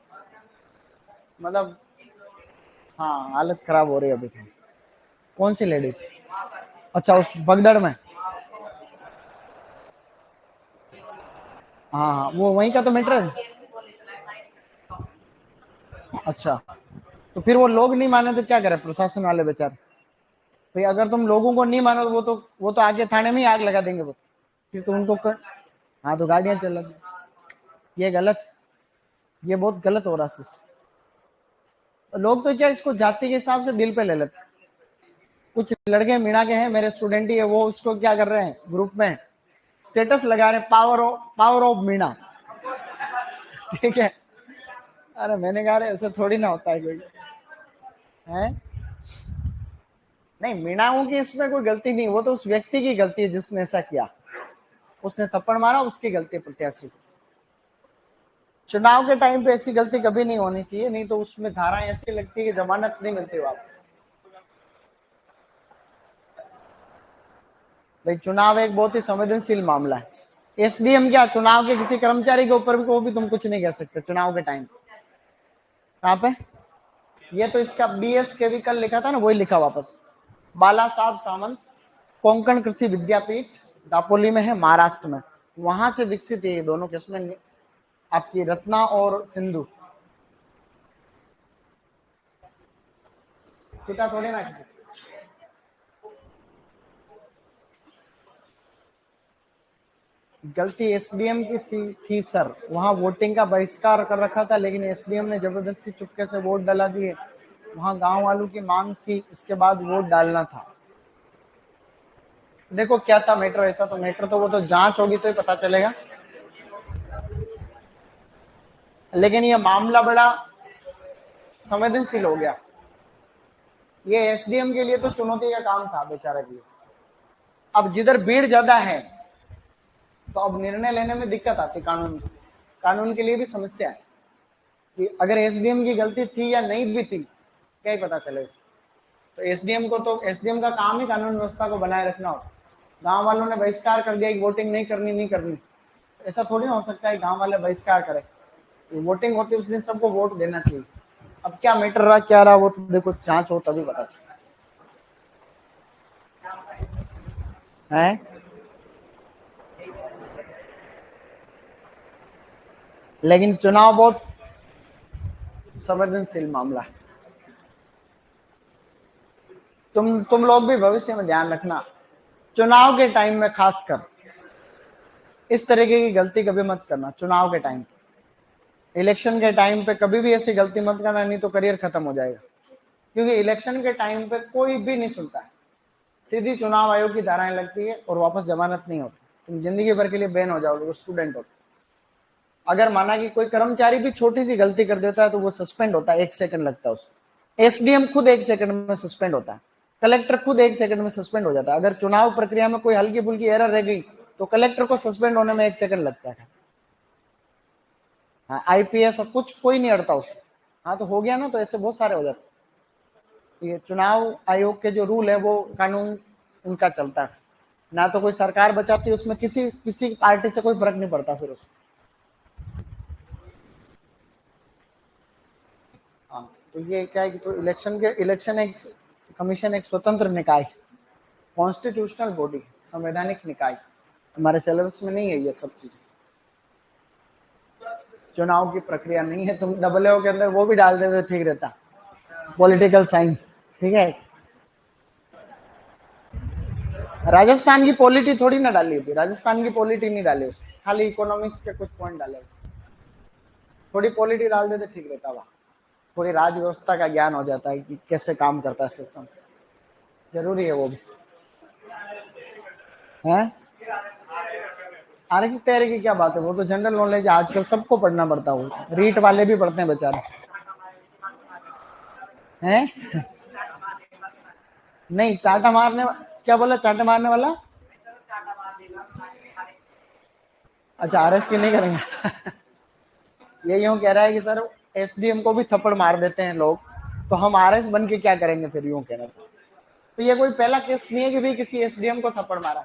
मतलब, हाँ, हालत खराब हो रही है अभी तो। कौन सी लेडीज? अच्छा, उस भगदड़ में। हाँ हाँ, वो वहीं का तो मैटर है। अच्छा, तो फिर वो लोग नहीं माने तो क्या करे प्रशासन वाले बेचारे? भाई अगर तुम लोगों को नहीं मानो तो वो तो आगे थाने में ही आग लगा देंगे वो, फिर तो उनको कर। हाँ, तो गाड़ियां चल रही, ये गलत, ये बहुत गलत हो रहा सिस्टम। लोग तो क्या इसको जाति के हिसाब से दिल पे ले लेते हैं। कुछ लड़के मीणा के हैं, मेरे स्टूडेंट ही है, वो उसको क्या कर रहे हैं ग्रुप में स्टेटस लगा रहे, पावर ऑफ मीणा। ठीक है। अरे मैंने कहा ऐसे थोड़ी ना होता है कोई, है? नहीं, मीणाओं की इसमें कोई गलती नहीं, वो तो उस व्यक्ति की गलती है जिसने ऐसा किया, उसने थप्पड़ मारा, उसकी गलती है प्रत्याशी। चुनाव के टाइम पे ऐसी गलती कभी नहीं होनी चाहिए, नहीं तो उसमें धाराएं ऐसी लगती है कि जमानत नहीं मिलती आपको। भाई चुनाव एक बहुत ही संवेदनशील मामला है। एसडीएम क्या, चुनाव के किसी कर्मचारी के ऊपर भी को भी तुम कुछ नहीं कह सकते चुनाव के टाइम। कहाँ पे? ये तो इसका बीएस के भी कल लिखा था ना, वही लिखा वापस। बाला साहब सामंत कोंकण कृषि विद्यापीठ दापोली में है, महाराष्ट्र में। वहां से विकसित है ये दोनों किस्में, आपकी रत्ना और सिंधु। छूटा थोड़ी ना किसी। गलती एसडीएम की थी सर, वहां वोटिंग का बहिष्कार कर रखा था, लेकिन एसडीएम ने जबरदस्ती चुपके से वोट डला दिए। वहां गांव वालों की मांग थी, उसके बाद वोट डालना था। देखो क्या था मैटर, ऐसा तो मैटर तो वो तो जांच होगी तो ही पता चलेगा, लेकिन ये मामला बड़ा संवेदनशील हो गया। ये एसडीएम के लिए तो चुनौती का काम था बेचारे के लिए। अब जिधर भीड़ ज्यादा है तो अब निर्णय लेने में दिक्कत आती, कानून के लिए भी समस्या है कि अगर एसडीएम की गलती थी या नहीं भी थी, क्या ही पता चले इससे। तो एसडीएम का काम ही कानून व्यवस्था को बनाए रखना होता। गांव वालों ने बहिष्कार कर दिया कि वोटिंग नहीं करनी, नहीं करनी, ऐसा थोड़ी ना हो सकता है गांव वाले बहिष्कार करें। वोटिंग होती है उस दिन सबको वोट देना चाहिए। अब क्या मैटर रहा क्या रहा वो तो देखो जांच हो तभी पता चले है। लेकिन चुनाव बहुत संवेदनशील मामला है। तुम लोग भी भविष्य में ध्यान रखना, चुनाव के टाइम में खासकर इस तरीके की गलती कभी मत करना। चुनाव के टाइम, इलेक्शन के टाइम पे कभी भी ऐसी गलती मत करना, नहीं तो करियर खत्म हो जाएगा। क्योंकि इलेक्शन के टाइम पे कोई भी नहीं सुनता है, सीधी चुनाव आयोग की धाराएं लगती है और वापस जमानत नहीं होती, तुम जिंदगी भर के लिए बैन हो जाओगे। वो स्टूडेंट हो, अगर माना कि कोई कर्मचारी भी छोटी सी गलती कर देता है तो वो सस्पेंड होता है, 1 सेकंड लगता है उसको। एसडीएम खुद 1 सेकंड में सस्पेंड होता है, कलेक्टर खुद 1 सेकंड में सस्पेंड हो जाता है। अगर चुनाव प्रक्रिया में कोई हल्की फुल्की एरर रह गई तो कलेक्टर को सस्पेंड होने में 1 सेकंड लगता है। हाँ, आईपीएस और कुछ कोई नहीं अड़ता उसको। हाँ तो हो गया ना, तो ऐसे बहुत सारे हो जाते। ये चुनाव आयोग के जो रूल है वो कानून उनका चलता है, ना तो कोई सरकार बचाती है उसमें, किसी किसी पार्टी से कोई फर्क नहीं पड़ता फिर उसको। हाँ तो ये क्या है कि तो इलेक्शन एक कमीशन एक स्वतंत्र निकाय, कॉन्स्टिट्यूशनल बॉडी, संवैधानिक निकाय। हमारे सिलेबस में नहीं है ये सब चीज। चुनाव की प्रक्रिया नहीं है, तुम डबल के अंदर वो भी डाल देते ठीक रहता, पॉलिटिकल साइंस। ठीक है, राजस्थान की पॉलिटी थोड़ी ना डाली थी, राजस्थान की पॉलिटी नहीं डाली उसने, खाली इकोनॉमिक्स के कुछ पॉइंट डाले। थोड़ी पॉलिटी डाल देते ठीक रहता, वहाँ थोड़ी राज व्यवस्था का ज्ञान हो जाता है कि कैसे काम करता है सिस्टम। जरूरी है वो भी है। आरएसएस तैयारी की क्या बात है, वो तो जनरल नॉलेज है, आजकल सबको पढ़ना पड़ता है, वो रीट वाले भी पढ़ते हैं बेचारे हैं। नहीं चाटा मारने, क्या बोला चाटा मारने वाला? अच्छा आरएस की नहीं करेंगे। ये यूं कह रहा है कि सर एसडीएम को भी थप्पड़ मार देते हैं लोग, तो हम आरएस बन के क्या करेंगे फिर, यूं कह रहा है। तो ये कोई पहला केस नहीं है कि भी किसी एसडीएम को थप्पड़ मारा,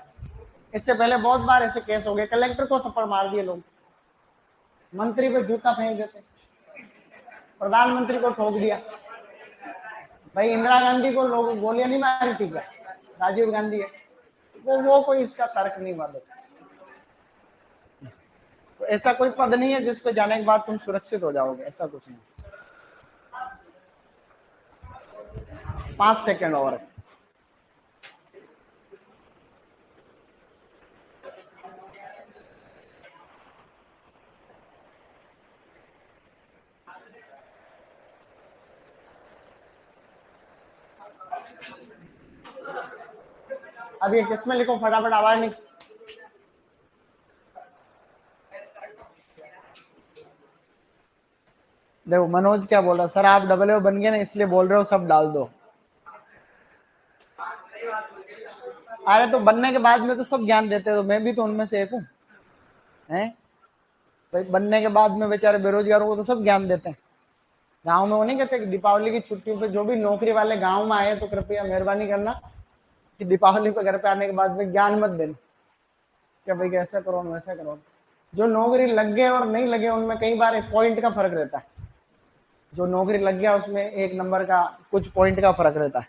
इससे पहले बहुत बार ऐसे केस हो गए, कलेक्टर को थप्पड़ मार दिए लोग, मंत्री पे जूता फेंक देते, प्रधानमंत्री को ठोक दिया। भाई इंदिरा गांधी को लोग गोलियां नहीं मारी थी क्या, राजीव गांधी है, वो कोई इसका तर्क नहीं मालूम। तो ऐसा कोई पद नहीं है जिस पे जाने के बाद तुम सुरक्षित हो जाओगे, ऐसा कुछ नहीं। 5 सेकंड और। अब ये किसमें लिखो, फटाफट आवाज नहीं। देखो मनोज क्या बोल रहा, सर आप डबल ओ बन गए ना इसलिए बोल रहे हो सब डाल दो। अरे तो बनने के बाद में तो सब ज्ञान देते हो, मैं भी तो उनमें से एक हूँ हैं। तो बनने के बाद में बेचारे बेरोजगारों को तो सब ज्ञान देते हैं। गांव में वो नहीं कहते कि दीपावली की छुट्टियों पे जो भी नौकरी वाले गांव में आए तो कृपया मेहरबानी करना कि दीपावली पे घर पे आने के बाद में ज्ञान मत देना, क्या भाई ऐसा करो वैसा करो। जो नौकरी लग गए और नहीं लगे उनमें कई बार एक पॉइंट का फर्क रहता है, जो नौकरी लग गया उसमें 1 नंबर का कुछ पॉइंट का फर्क रहता है,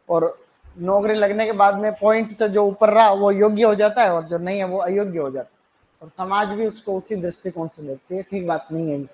और नौकरी लगने के बाद में पॉइंट से जो ऊपर रहा वो योग्य हो जाता है और जो नहीं है वो अयोग्य हो जाता है, और समाज भी उसको उसी दृष्टिकोण से देखती है। ठीक बात नहीं है।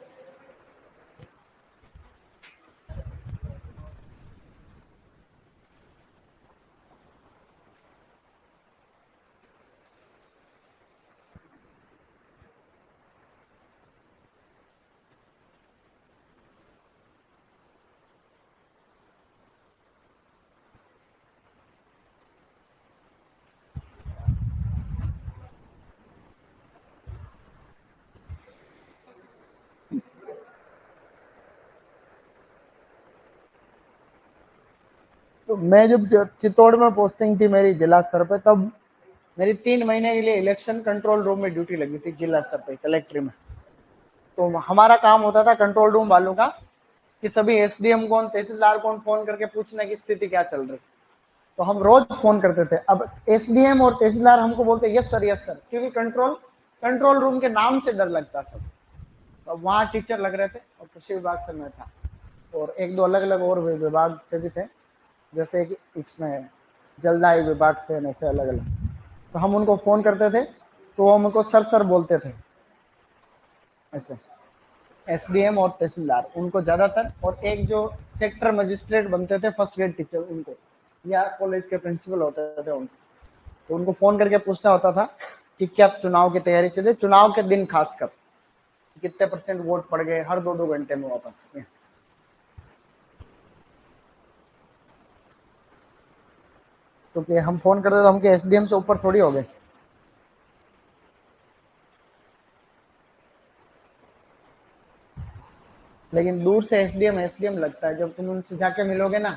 तो मैं जब चित्तौड़ में पोस्टिंग थी मेरी जिला स्तर पे, तब मेरी 3 महीने के लिए इलेक्शन कंट्रोल रूम में ड्यूटी लगी थी जिला स्तर पे कलेक्ट्री में। तो हमारा काम होता था कंट्रोल रूम वालों का कि सभी एसडीएम कौन, तहसीलदार कौन, फोन करके पूछना की स्थिति क्या चल रही। तो हम रोज फोन करते थे। अब एसडीएम और तहसीलदार हमको बोलते यस सर, क्योंकि कंट्रोल रूम के नाम से डर लगता सब। तो वहाँ टीचर लग रहे थे और कृषि विभाग से मैं था, और एक दो अलग अलग और विभाग से भी थे, जैसे कि इसमें जलदायु विभाग से, ऐसे अलग अलग। तो हम उनको फोन करते थे तो वो हमको सर बोलते थे ऐसे, एसडीएम और तहसीलदार उनको ज्यादातर, और एक जो सेक्टर मजिस्ट्रेट बनते थे फर्स्ट ग्रेड टीचर उनको, या कॉलेज के प्रिंसिपल होते थे उनको। तो उनको फोन करके पूछना होता था कि क्या चुनाव की तैयारी चल रही, चुनाव के दिन खासकर कितने % वोट पड़ गए हर 2-2 घंटे में वापस। तो कि हम फोन करते तो हम के एसडीएम से ऊपर थोड़ी हो गए। लेकिन दूर से एसडीएम एसडीएम लगता है, जब तुम उनसे जाके मिलोगे ना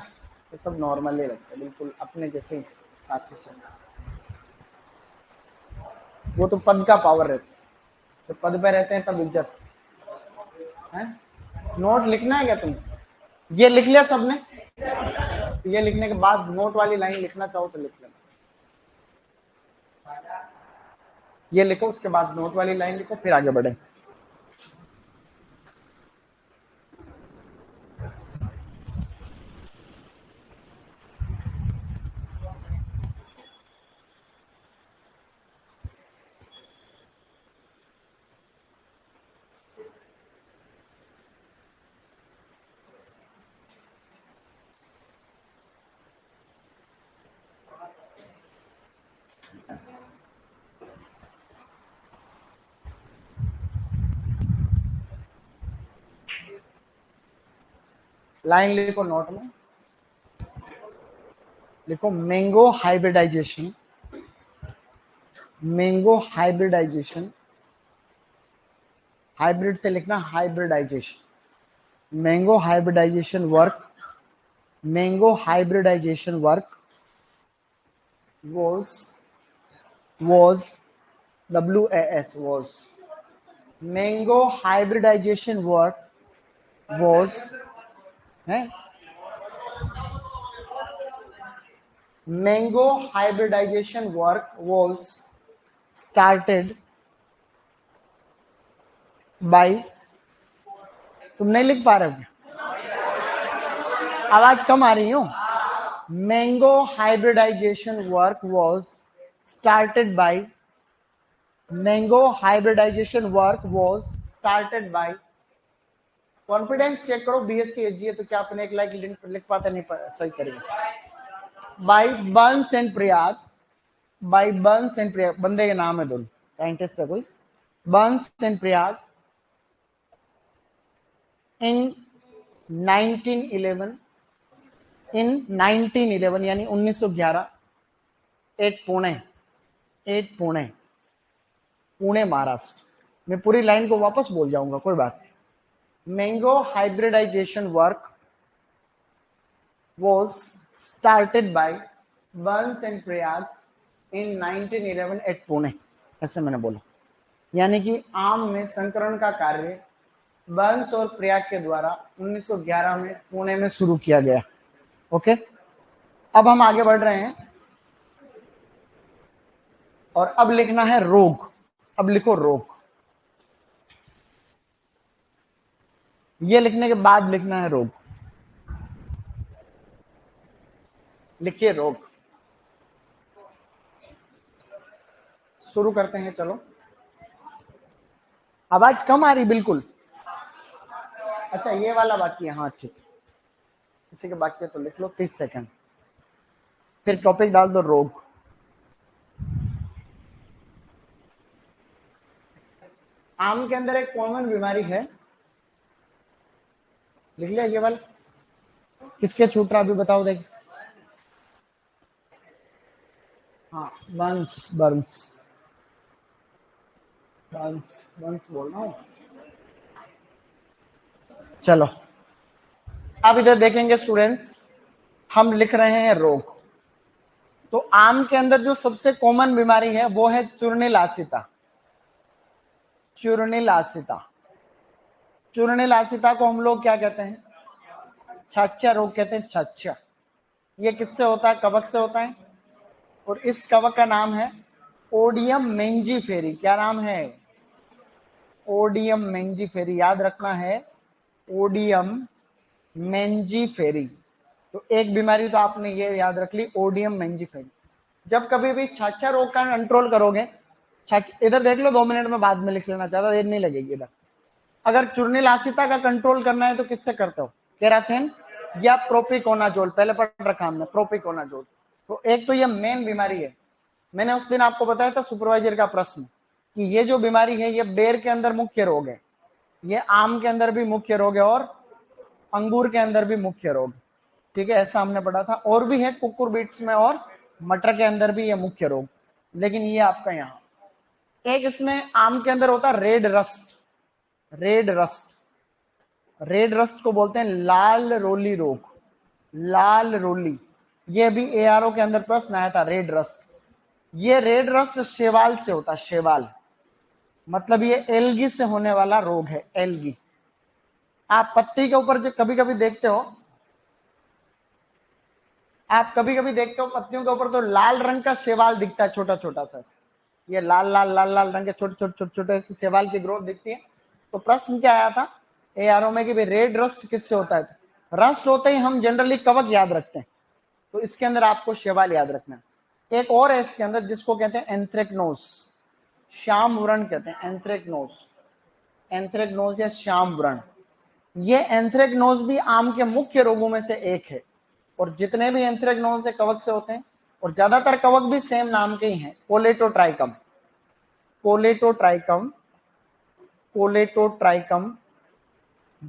तो सब नॉर्मल ही लगता है, बिल्कुल अपने जैसे ही साथी से। वो तो पद का पावर रहता है, तो पद पे रहते हैं तब इज्जत है। नोट लिखना है क्या तुम? ये लिख लिया सबने? ये लिखने के बाद नोट वाली लाइन लिखना चाहो तो लिख लेना। ये लिखो, उसके बाद नोट वाली लाइन लिखो, फिर आगे बढ़े। लाइन लिखो, नोट में लिखो mango hybridization, mango hybridization, hybrid से लिखना hybridization, mango hybridization work, mango hybridization work was WAS was, mango hybridization work was है, mango hybridization work was started by, तुम नहीं लिख पा रहे हो? आवाज कम आ रही हो? Mango hybridization work was started by, mango hybridization work was started by, confidence check करो, बीएससी एसजी है तो क्या अपने एक लाइक लिख पाते नहीं सही तरीके। By Burns and Prayag, by Burns and Prayag, बंदे के नाम है दोनों, साइंटिस्ट है कोई, Burns and Prayag in 1911, in 1911 यानी 1911, एट पुणे, एट पुणे, पुणे महाराष्ट्र। मैं पूरी लाइन को वापस बोल जाऊंगा, कोई बात नहीं। Mango hybridization work was started by Burns and Prayag in 1911 at Pune, ऐसे मैंने बोला। यानी कि आम में संकरण का कार्य बर्न्स और प्रयाग के द्वारा 1911 में पुणे में शुरू किया गया। ओके, अब हम आगे बढ़ रहे हैं और अब लिखना है रोग। अब लिखो रोग, ये लिखने के बाद लिखना है रोग। लिखिए रोग, शुरू करते हैं। चलो, आवाज कम आ रही बिल्कुल? अच्छा, ये वाला बाकी है, हाँ ठीक, इसी के बाकी है तो लिख लो 30 सेकंड, फिर टॉपिक डाल दो रोग। आम के अंदर एक कॉमन बीमारी है, लिख लिया ये वाला? किसके छूट रहा अभी बताओ देख। हाँ, बंस बंस बंस बंस बोल रहा हूँ। चलो, अब इधर देखेंगे स्टूडेंट्स, हम लिख रहे हैं रोग। तो आम के अंदर जो सबसे कॉमन बीमारी है वो है चूर्णिलासिता। चूर्णिलासिता, चूर्णिलासिता को हम लोग क्या कहते हैं? छाछा रोग कहते हैं, छाछा। ये किससे होता है? कवक से होता है। और इस कवक का नाम है ओडियम मेंजीफेरी। क्या नाम है? ओडियम मेंजीफेरी। याद रखना है, ओडियम मेंजीफेरी। तो एक बीमारी तो आपने ये याद रख ली, ओडियम मेंजीफेरी। जब कभी भी छाछा रोग का कंट्रोल करोगे, इधर देख लो, 2 मिनट में बाद में लिख लेना, ज्यादा देर नहीं लगेगी इधर। अगर चूर्णिलासिता का कंट्रोल करना है तो किससे करते हो? केराथिन या प्रोपिकोनाजोल। पहले पढ़ रखा हमने प्रोपिकोनाजोल। तो एक तो ये मेन बीमारी है। मैंने उस दिन आपको बताया था सुपरवाइजर का प्रश्न कि ये जो बीमारी है ये बेर के अंदर मुख्य रोग है, ये आम के अंदर भी मुख्य रोग है और अंगूर के अंदर भी मुख्य रोग। ठीक है, ऐसा हमने पढ़ा था। और भी है कुकुर बीट्स में और मटर के अंदर भी ये मुख्य रोग, लेकिन ये आपका यहाँ एक इसमें आम के अंदर होता है red rust. Red rust, red rust को बोलते हैं लाल रोली रोग। लाल रोली, ये भी एआरओ के अंदर प्रश्न आया था, रेड रस्ट। ये रेड रस्ट शैवाल से होता है, शैवाल मतलब ये एल्गी से होने वाला रोग है, एल्गी। आप पत्ती के ऊपर जो कभी कभी देखते हो, आप कभी कभी देखते हो पत्तियों के ऊपर तो लाल रंग का शैवाल दिखता है, छोटा छोटा सा। ये लाल लाल लाल लाल रंग के छोटे छोटे छोटे छोटे से शैवाल की ग्रोथ दिखती है। तो प्रश्न क्या आया था एआरओ में कि भाई रेड रस्ट किससे होता है? रस्ट होते ही हम जनरली कवक याद रखते हैं, तो इसके अंदर आपको शैवाल याद रखना है। एक और है इसके अंदर जिसको कहते हैं एंथ्रेक्नोज, श्याम व्रण कहते हैं, एंथ्रेक्नोज। एंथ्रेक्नोज या श्याम व्रण, ये एंथ्रेक्नोज भी आम के मुख्य रोगों में से एक है। और जितने भी एंथ्रेक्नोज से कवक से होते हैं, और ज्यादातर कवक भी सेम नाम के ही हैं, कोलेटोट्राइकम, कोलेटोट्राइकम, कोलेटोट्राइकम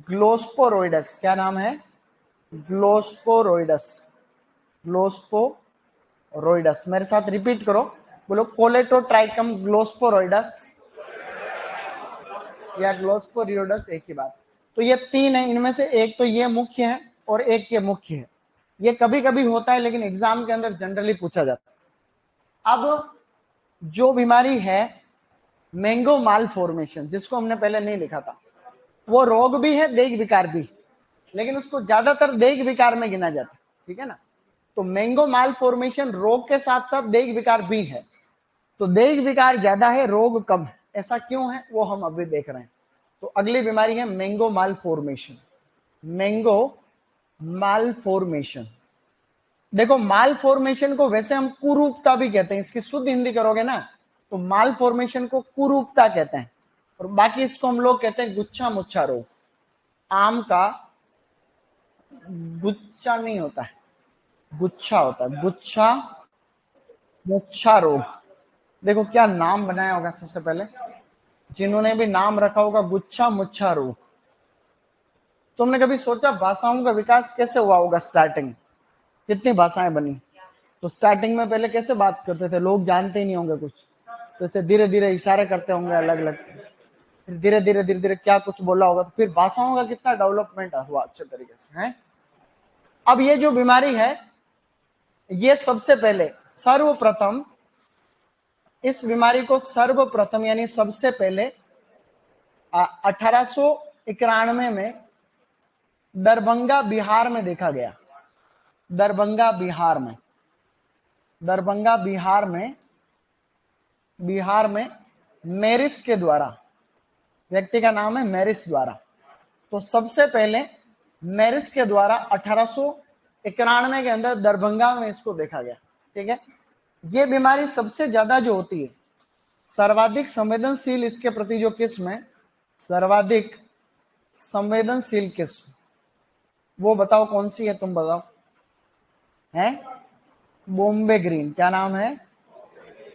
ग्लोस्पोरोइडस। क्या नाम है? ग्लोस्पोरोइडस, ग्लोस्पोरोइडस। मेरे साथ रिपीट करो, बोलो कोलेटोट्राइकम ग्लोस्पोरोइडस या ग्लोस्पोरियोडस, एक ही बात। तो ये तीन है, इनमें से एक तो ये मुख्य है और एक ये मुख्य है। ये कभी कभी होता है लेकिन एग्जाम के अंदर जनरली पूछा जाता है। अब जो बीमारी है मैंगो माल फॉर्मेशन, जिसको हमने पहले नहीं लिखा था, वो रोग भी है, देह विकार भी, लेकिन उसको ज्यादातर देह विकार में गिना जाता है। ठीक है ना? तो मैंगो माल फॉर्मेशन रोग के साथ साथ देह विकार भी है। तो देह विकार ज्यादा है, रोग कम है। ऐसा क्यों है वो हम अभी देख रहे हैं। तो अगली बीमारी है मैंगो माल फॉर्मेशन। मैंगो माल फॉर्मेशन, देखो माल फॉर्मेशन को वैसे हम कुरूपता भी कहते हैं, इसकी शुद्ध हिंदी करोगे ना तो माल फॉर्मेशन को कुरूपता कहते हैं। और बाकी इसको हम लोग कहते हैं गुच्छा मुच्छा रोग। आम का गुच्छा नहीं होता है, गुच्छा होता है, गुच्छा मुच्छा रोग। देखो क्या नाम बनाया होगा सबसे पहले, जिन्होंने भी नाम रखा होगा गुच्छा मुच्छा रोग। तुमने कभी सोचा भाषाओं का विकास कैसे हुआ होगा? स्टार्टिंग कितनी भाषाएं बनी? तो स्टार्टिंग में पहले कैसे बात करते थे? लोग जानते ही नहीं होंगे कुछ, तो इसे धीरे धीरे इशारे करते होंगे अलग अलग, फिर धीरे धीरे धीरे धीरे क्या कुछ बोला होगा, तो फिर भाषाओं का कितना डेवलपमेंट हुआ अच्छे तरीके से है। अब ये जो बीमारी है, ये सबसे पहले सर्वप्रथम, इस बीमारी को सर्वप्रथम यानी सबसे पहले 1891 में दरभंगा बिहार में देखा गया। दरभंगा बिहार में, दरभंगा बिहार में, बिहार में मेरिस के द्वारा, व्यक्ति का नाम है मेरिस द्वारा। तो सबसे पहले मेरिस के द्वारा 1891 के अंदर दरभंगा में इसको देखा गया। ठीक है, ये बीमारी सबसे ज्यादा जो होती है, सर्वाधिक संवेदनशील इसके प्रति जो किस्म है, सर्वाधिक संवेदनशील किस्म, वो बताओ कौन सी है? तुम बताओ। है बॉम्बे ग्रीन। क्या नाम है?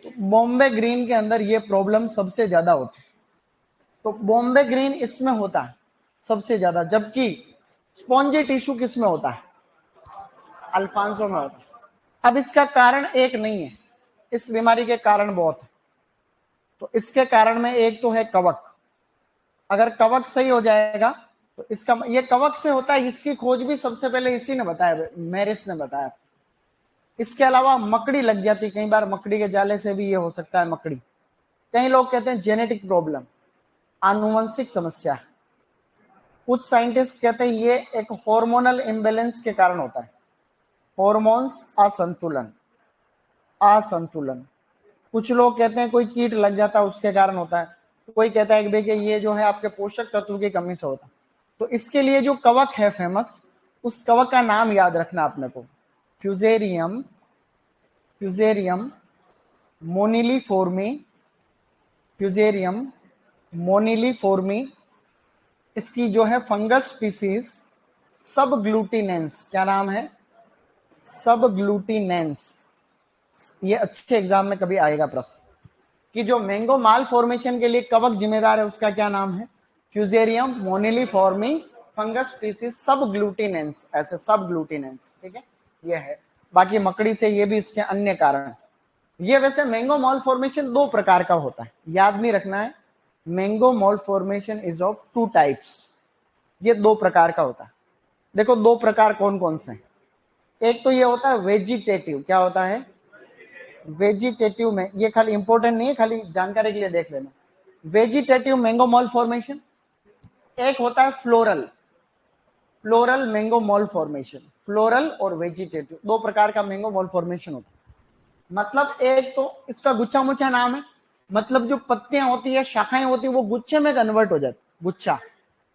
तो बॉम्बे ग्रीन के अंदर ये प्रॉब्लम सबसे ज्यादा होती है। तो बॉम्बे ग्रीन इसमें होता है सबसे ज्यादा, जबकि स्पॉन्जी टिश्यू किसमें होता है? अल्फांसो में होता है। अब इसका कारण एक नहीं है, इस बीमारी के कारण बहुत है। तो इसके कारण में एक तो है कवक। अगर कवक सही हो जाएगा तो इसका ये कवक से होता है, इसकी खोज भी सबसे पहले इसी ने बताया, मेरिस ने बताया। इसके अलावा मकड़ी लग जाती, कई बार मकड़ी के जाले से भी ये हो सकता है। मकड़ी, कई लोग कहते हैं जेनेटिक प्रॉब्लम, आनुवंशिक समस्या। कुछ साइंटिस्ट कहते हैं ये एक हार्मोनल इम्बैलेंस के कारण होता है, हॉर्मोन्स असंतुलन, असंतुलन। कुछ लोग कहते हैं कोई कीट लग जाता है उसके कारण होता है। कोई कहता है कि देखिए ये जो है आपके पोषक तत्व की कमी से होता है। तो इसके लिए जो कवक है फेमस, उस कवक का नाम याद रखना अपने को, फ्यूजेरियम, फ्यूजेरियम मोनिलीफोर्मी, फ्यूजेरियम मोनिलीफोर्मी। इसकी जो है फंगस स्पीसीज सब ग्लूटिनेंस, क्या नाम है, सब ग्लूटिनेंस। ये अच्छे एग्जाम में कभी आएगा प्रश्न कि जो मैंगो माल फॉर्मेशन के लिए कवक जिम्मेदार है उसका क्या नाम है, फ्यूजेरियम मोनिलीफॉर्मी फंगस स्पीसीज सब ग्लूटिनेंस, ऐसे सब ग्लूटिनेंस। ठीक है, ये है। बाकी मकड़ी से ये भी इसके अन्य कारण। ये वैसे मैंगो मॉल फॉर्मेशन दो प्रकार का होता है, याद नहीं रखना है। Mango malformation is of two types, ये दो प्रकार का होता है। देखो दो प्रकार कौन कौन से हैं। एक तो ये होता है वेजिटेटिव, क्या होता है, वेजिटेटिव में, ये खाली इंपॉर्टेंट नहीं है, खाली जानकारी के लिए देख लेना। Vegetative mango mall formation. एक होता है floral, floral mango mall formation. Floral और वेजिटेटिव दो प्रकार का मैंगो मॉल फॉर्मेशन होता है। मतलब एक तो इसका गुच्छा मुच्छा नाम है, मतलब जो पत्तियां होती है, शाखाएं होती है, वो गुच्छे में कन्वर्ट हो जाती, गुच्छा।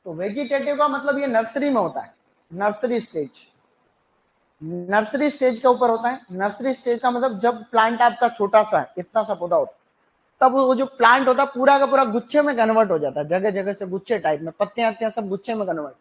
तो वेजिटेटिव का मतलब ये नर्सरी में होता है, नर्सरी स्टेज, नर्सरी स्टेज के ऊपर होता है। नर्सरी स्टेज का मतलब जब प्लांट आपका छोटा सा है, इतना सा पौधा होता है, तब वो जो प्लांट होता है पूरा का पूरा गुच्छे में कन्वर्ट हो जाता है, जगह जगह से गुच्छे टाइप में, पत्तियां सब गुच्छे में कन्वर्ट।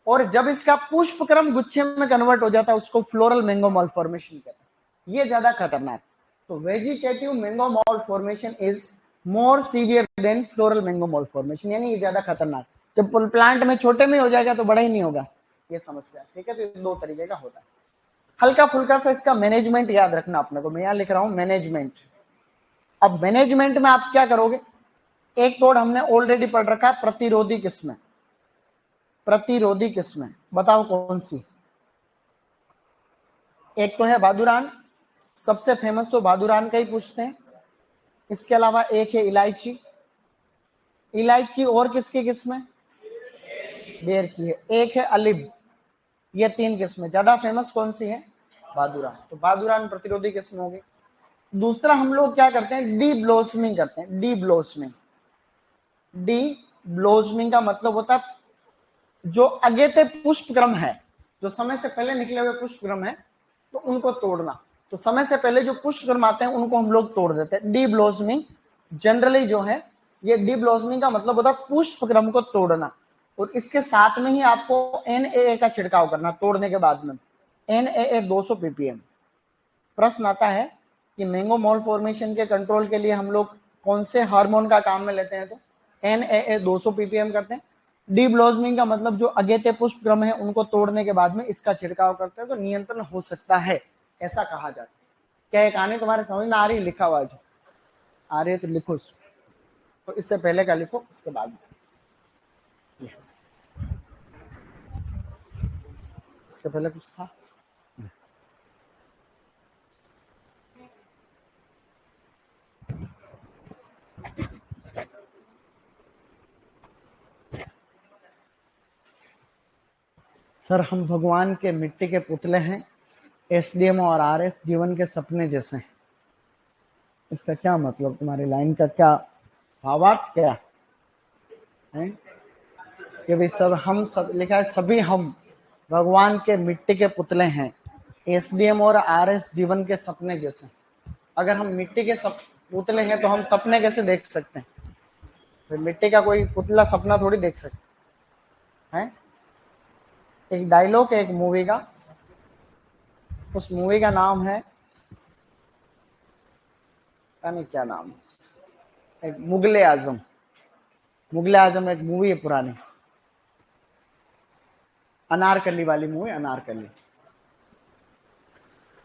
और जब इसका पुष्प क्रम गुच्छे में कन्वर्ट हो जाता है उसको फ्लोरल मैंगो मॉल फॉर्मेशन कहते हैं। ये ज्यादा खतरनाक। तो vegetative mango malformation is more severe than floral mango malformation, यानी ये ज्यादा खतरनाक। जब प्लांट में छोटे में हो जाएगा तो बड़ा ही नहीं होगा, ये समस्या। ठीक है, तो दो तरीके का होता है। हल्का फुल्का सा इसका मैनेजमेंट याद रखना अपने को, मैं यहां लिख रहा हूं मैनेजमेंट। अब मैनेजमेंट में आप क्या करोगे, एक तोड़ हमने ऑलरेडी पढ़ रखा है, प्रतिरोधी किस्में। प्रतिरोधी किस्में बताओ कौन सी। एक तो है बादुरान, सबसे फेमस तो बादुरान का ही पूछते हैं। इसके अलावा एक है इलायची, इलायची और किसकी किस्में, बेर की है। एक है अलिब, ये तीन किस्में। ज्यादा फेमस कौन सी है, बादुरान। तो बादुरान प्रतिरोधी किस्म होगी। दूसरा हम लोग क्या करते हैं, डी ब्लोसमिंग करते हैं, डी ब्लोसमिंग। डी ब्लोसमिंग का मतलब होता है जो अगेते पुष्प क्रम है, जो समय से पहले निकले हुए पुष्प क्रम है, तो उनको तोड़ना। तो समय से पहले जो पुष्प क्रम आते हैं उनको हम लोग तोड़ देते हैं, डी ब्लोसमिंग। जनरली जो है ये डी ब्लोसमिंग का मतलब होता है पुष्प क्रम को तोड़ना। और इसके साथ में ही आपको NAA का छिड़काव करना तोड़ने के बाद में, NAA 200 ppm। प्रश्न आता है कि मैंगो मॉल फॉर्मेशन के कंट्रोल के लिए हम लोग कौन से हार्मोन का काम में लेते हैं, तो NAA 200 ppm करते हैं। डी ब्लोसमिंग का मतलब जो अगेते पुष्प क्रम है उनको तोड़ने के बाद में इसका छिड़काव करते हैं तो नियंत्रण हो सकता है, ऐसा कहा जाता है। क्या ये कहानी तुम्हारे समझ में आ रही, लिखा हुआ जो आ रही है तो लिखो। तो इससे पहले का लिखो, इसके बाद इसके पहले कुछ था। सर हम भगवान के मिट्टी के पुतले हैं, SDM और RS जीवन के सपने जैसे हैं। इसका क्या मतलब, तुम्हारी लाइन का क्या भावार्थ क्या है कि भाई सब, हम सब लिखा है सभी हम भगवान के मिट्टी के पुतले हैं, SDM और RS जीवन के सपने जैसे। अगर हम मिट्टी के पुतले हैं तो हम सपने कैसे देख सकते हैं, फिर मिट्टी का कोई पुतला सपना थोड़ी देख सकते हैं। एक डायलॉग है एक मूवी का, उस मूवी का नाम है, पता नहीं क्या नाम है, एक मुगले आजम। मुगले आजम एक मूवी है पुरानी, अनारकली वाली मूवी, अनारकली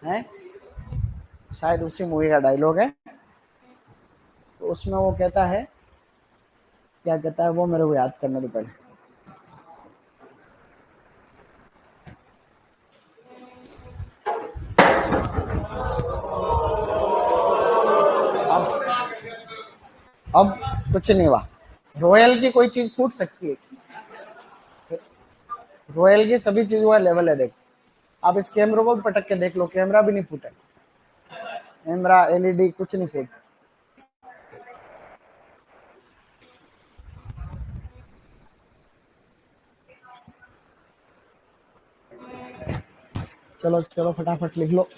है शायद उसी मूवी का डायलॉग है। तो उसमें वो कहता है, क्या कहता है वो, मेरे को याद करने दो पहले। अब कुछ नहीं हुआ। रॉयल की कोई चीज फूट सकती है? रॉयल की सभी चीजों का लेवल है, देख। आप इस कैमरे को भी पटक के देख लो, कैमरा भी नहीं फूटे। कैमरा, एलईडी कुछ नहीं फूट। चलो चलो फटाफट लिख लो।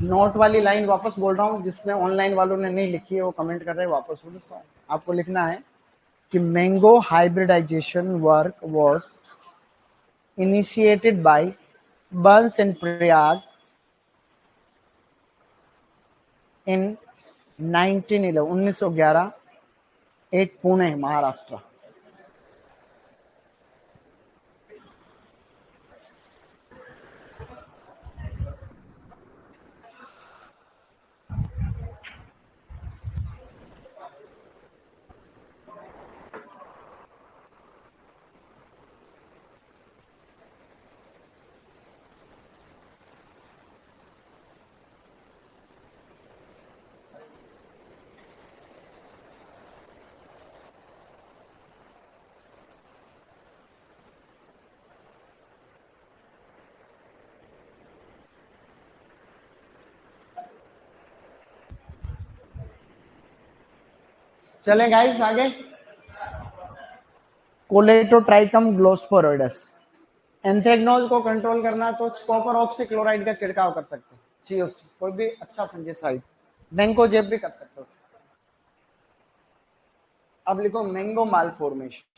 नोट वाली लाइन वापस बोल रहा हूँ, जिसने ऑनलाइन वालों ने नहीं लिखी है वो कमेंट कर रहे हैं, वापस बोल रहा हूँ। आपको लिखना है कि mango hybridization work was initiated by Burns and Prayag in 1911 at Pune Maharashtra. चले गाइस आगे। Colletotrichum gloeosporioides. एंथ्रेक्नोज को कंट्रोल करना तो कॉपर ऑक्सीक्लोराइड का छिड़काव कर सकते हैं। COC कोई भी अच्छा फंगिसाइड। मैंगोजेब भी कर सकते हो। अब लिखो मैंगो मालफॉर्मेशन।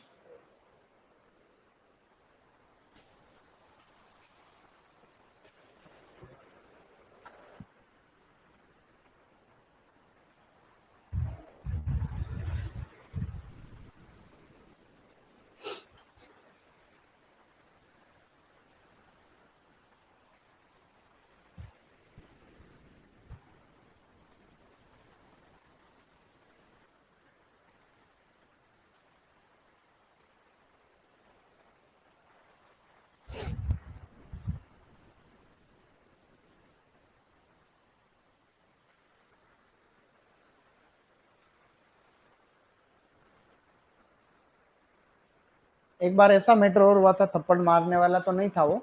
एक बार ऐसा मैटर और हुआ था, थप्पड़ मारने वाला तो नहीं था वो,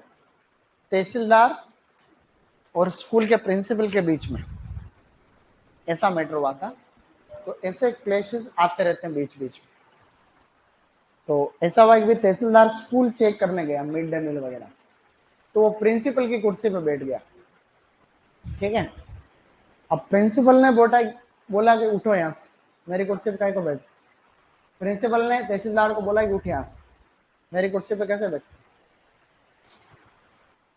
तहसीलदार और स्कूल के प्रिंसिपल के बीच में ऐसा मैटर हुआ था। तो ऐसे क्लैशेस आते रहते हैं बीच बीच में। तो ऐसा हुआ कि तहसीलदार स्कूल चेक करने गया, मिड डे मील वगैरह। तो वो प्रिंसिपल की कुर्सी पे बैठ गया। ठीक है। अब प्रिंसिपल ने बोला कि उठो यहाँ से, मेरी कुर्सी पे काय को बैठ। प्रिंसिपल ने तहसीलदार को बोला कि उठ यहाँ से, मेरी कुर्सी पे कैसे बैठ।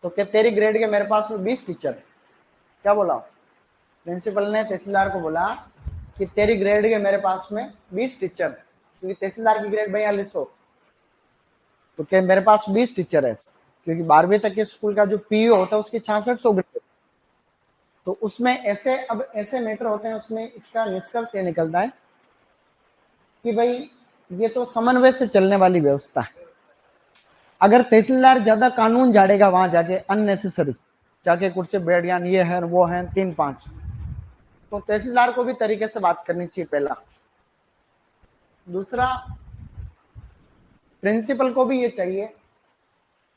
तो क्या तेरी ग्रेड के मेरे पास में 20 टीचर। क्या बोला प्रिंसिपल ने तहसीलदार को? बोला कि तेरी ग्रेड के मेरे पास में 20 टीचर, क्योंकि तहसीलदार की ग्रेड 4200। तो क्या मेरे पास 20 टीचर है, क्योंकि 12वीं तक के स्कूल का जो पीओ होता है उसकी 6600 ग्रेड। तो उसमें ऐसे अब ऐसे मैटर होते हैं, उसमें इसका निष्कर्ष ये निकलता है कि भाई ये तो समन्वय से चलने वाली व्यवस्था है। अगर तहसीलदार ज्यादा कानून झाड़ेगा वहां जाके, अननेसेसरी जाके कुर्सी बैठ गया, ये है वो है 3-5, तो तहसीलदार को भी तरीके से बात करनी चाहिए, पहला। दूसरा, प्रिंसिपल को भी ये चाहिए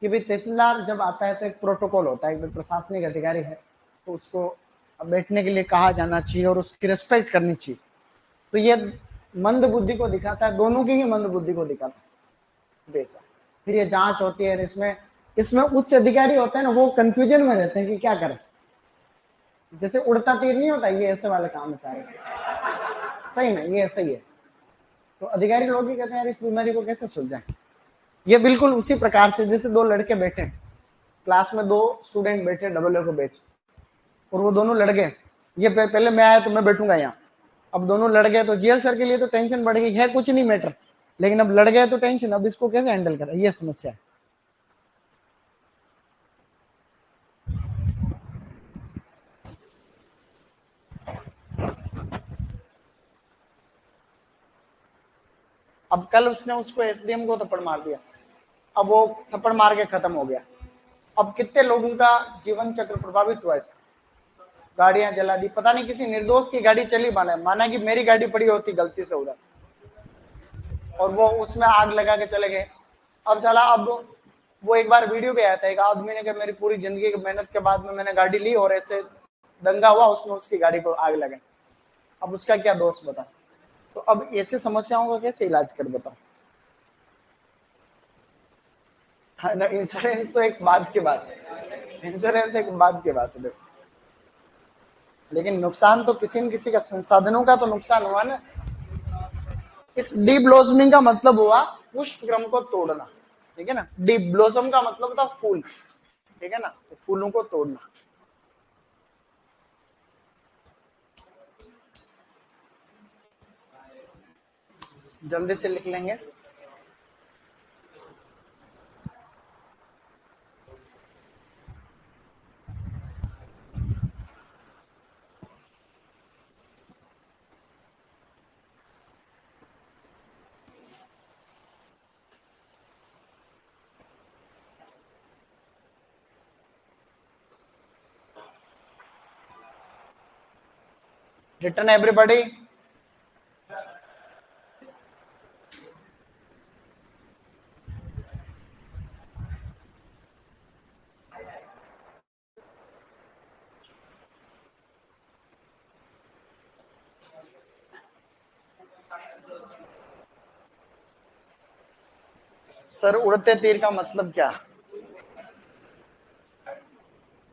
कि भाई तहसीलदार जब आता है तो एक प्रोटोकॉल होता है, एक प्रशासनिक अधिकारी है तो उसको बैठने के लिए कहा जाना चाहिए और उसकी रिस्पेक्ट करनी चाहिए। तो ये मंद बुद्धि को दिखाता है, दोनों की ही मंद बुद्धि को दिखाता है बेसा। फिर ये जांच होती है, इसमें इसमें उच्च अधिकारी होते हैं ना, वो कंफ्यूजन में रहते हैं कि क्या करें। जैसे उड़ता तीर नहीं होता, ये ऐसे वाले काम है सारे। सही में ये ऐसा ही है। तो अधिकारी लोग ही कहते हैं यार इस बीमारी को कैसे सुलझाएं। ये बिल्कुल उसी प्रकार से जैसे दो लड़के बैठे क्लास में, दो स्टूडेंट बैठे डबल को बैच, और वो दोनों लड़ गए। ये पहले मैं आया तो मैं बैठूंगा यहाँ। अब दोनों लड़ गए तो जीएल सर के लिए तो टेंशन बढ़ गई है, कुछ नहीं मैटर, लेकिन अब लड़ गए तो टेंशन। अब इसको कैसे हैंडल करें, ये समस्या है। अब कल उसने उसको एसडीएम को थप्पड़ मार दिया, अब वो थप्पड़ मार के खत्म हो गया। अब कितने लोगों का जीवन चक्र प्रभावित हुआ इससे, गाड़ियां जला दी, पता नहीं किसी निर्दोष की गाड़ी चली, माना कि मेरी गाड़ी पड़ी होती गलती से उधर और वो उसमें आग लगा के चले गए। अब चला, अब वो एक बार वीडियो पे आया था, एक आदमी ने कहा मेरी पूरी जिंदगी की मेहनत के बाद में मैंने गाड़ी ली और ऐसे दंगा हुआ, उसमें उसकी गाड़ी को आग लगे, अब उसका क्या दोष बता। तो अब ऐसी समस्याओं का कैसे इलाज कर बताओ। इंश्योरेंस तो एक बात की बात है, इंश्योरेंस एक बात की बात है देखो, लेकिन नुकसान तो किसी न किसी का, संसाधनों का तो नुकसान हुआ ना। इस डी ब्लॉसमिंग का मतलब हुआ पुष्प क्रम को तोड़ना, ठीक है ना। डी ब्लॉसम का मतलब था फूल, ठीक है ना, तो फूलों को तोड़ना। जल्दी से लिख लेंगे। Return everybody. सर उड़ते तीर का मतलब क्या।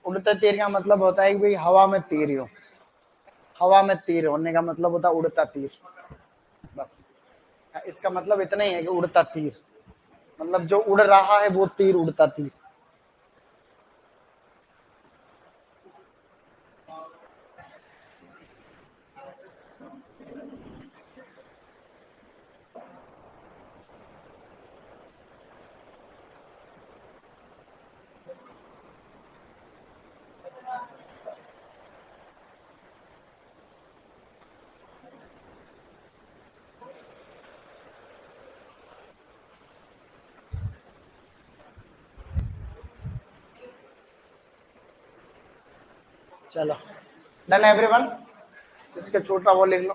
उड़ते तीर का मतलब होता है कि भाई हवा में तीर हो, हवा में तीर होने का मतलब होता है उड़ता तीर, बस इसका मतलब इतना ही है कि उड़ता तीर, मतलब जो उड़ रहा है वो तीर, उड़ता तीर। चलो डन एवरीवन, इसके छोटा वो लिख लो।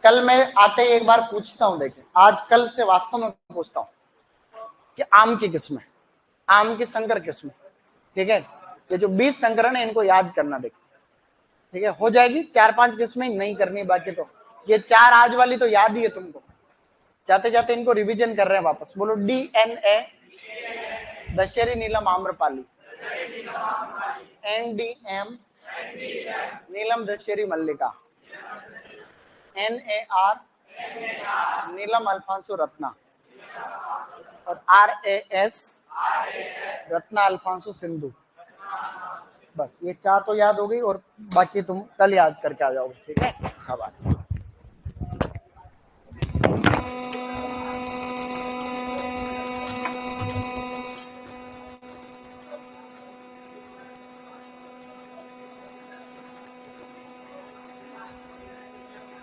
कल मैं आते ही एक बार पूछता हूँ, देखिए आज कल से वास्तव में पूछता हूँ कि आम की किस्में, आम की संकर किस्में, ठीक है, ये जो 20 संकरण है इनको याद करना, देखो ठीक है, हो जाएगी 4-5 किस्में नहीं करनी, बाकी तो ये 4 आज वाली तो याद ही है तुमको। जाते जाते इनको रिवीजन कर रहे हैं वापस, बोलो DNA दशहरी नीलम आम्रपाली, NDM नीलम दशहरी मल्लिका, NAR नीलम अल्फांसो रत्ना, और RAS रत्ना अल्फांसो सिंधु। बस ये 4 तो याद हो गई और बाकी तुम कल याद करके आ जाओगे, ठीक है, शाबाश।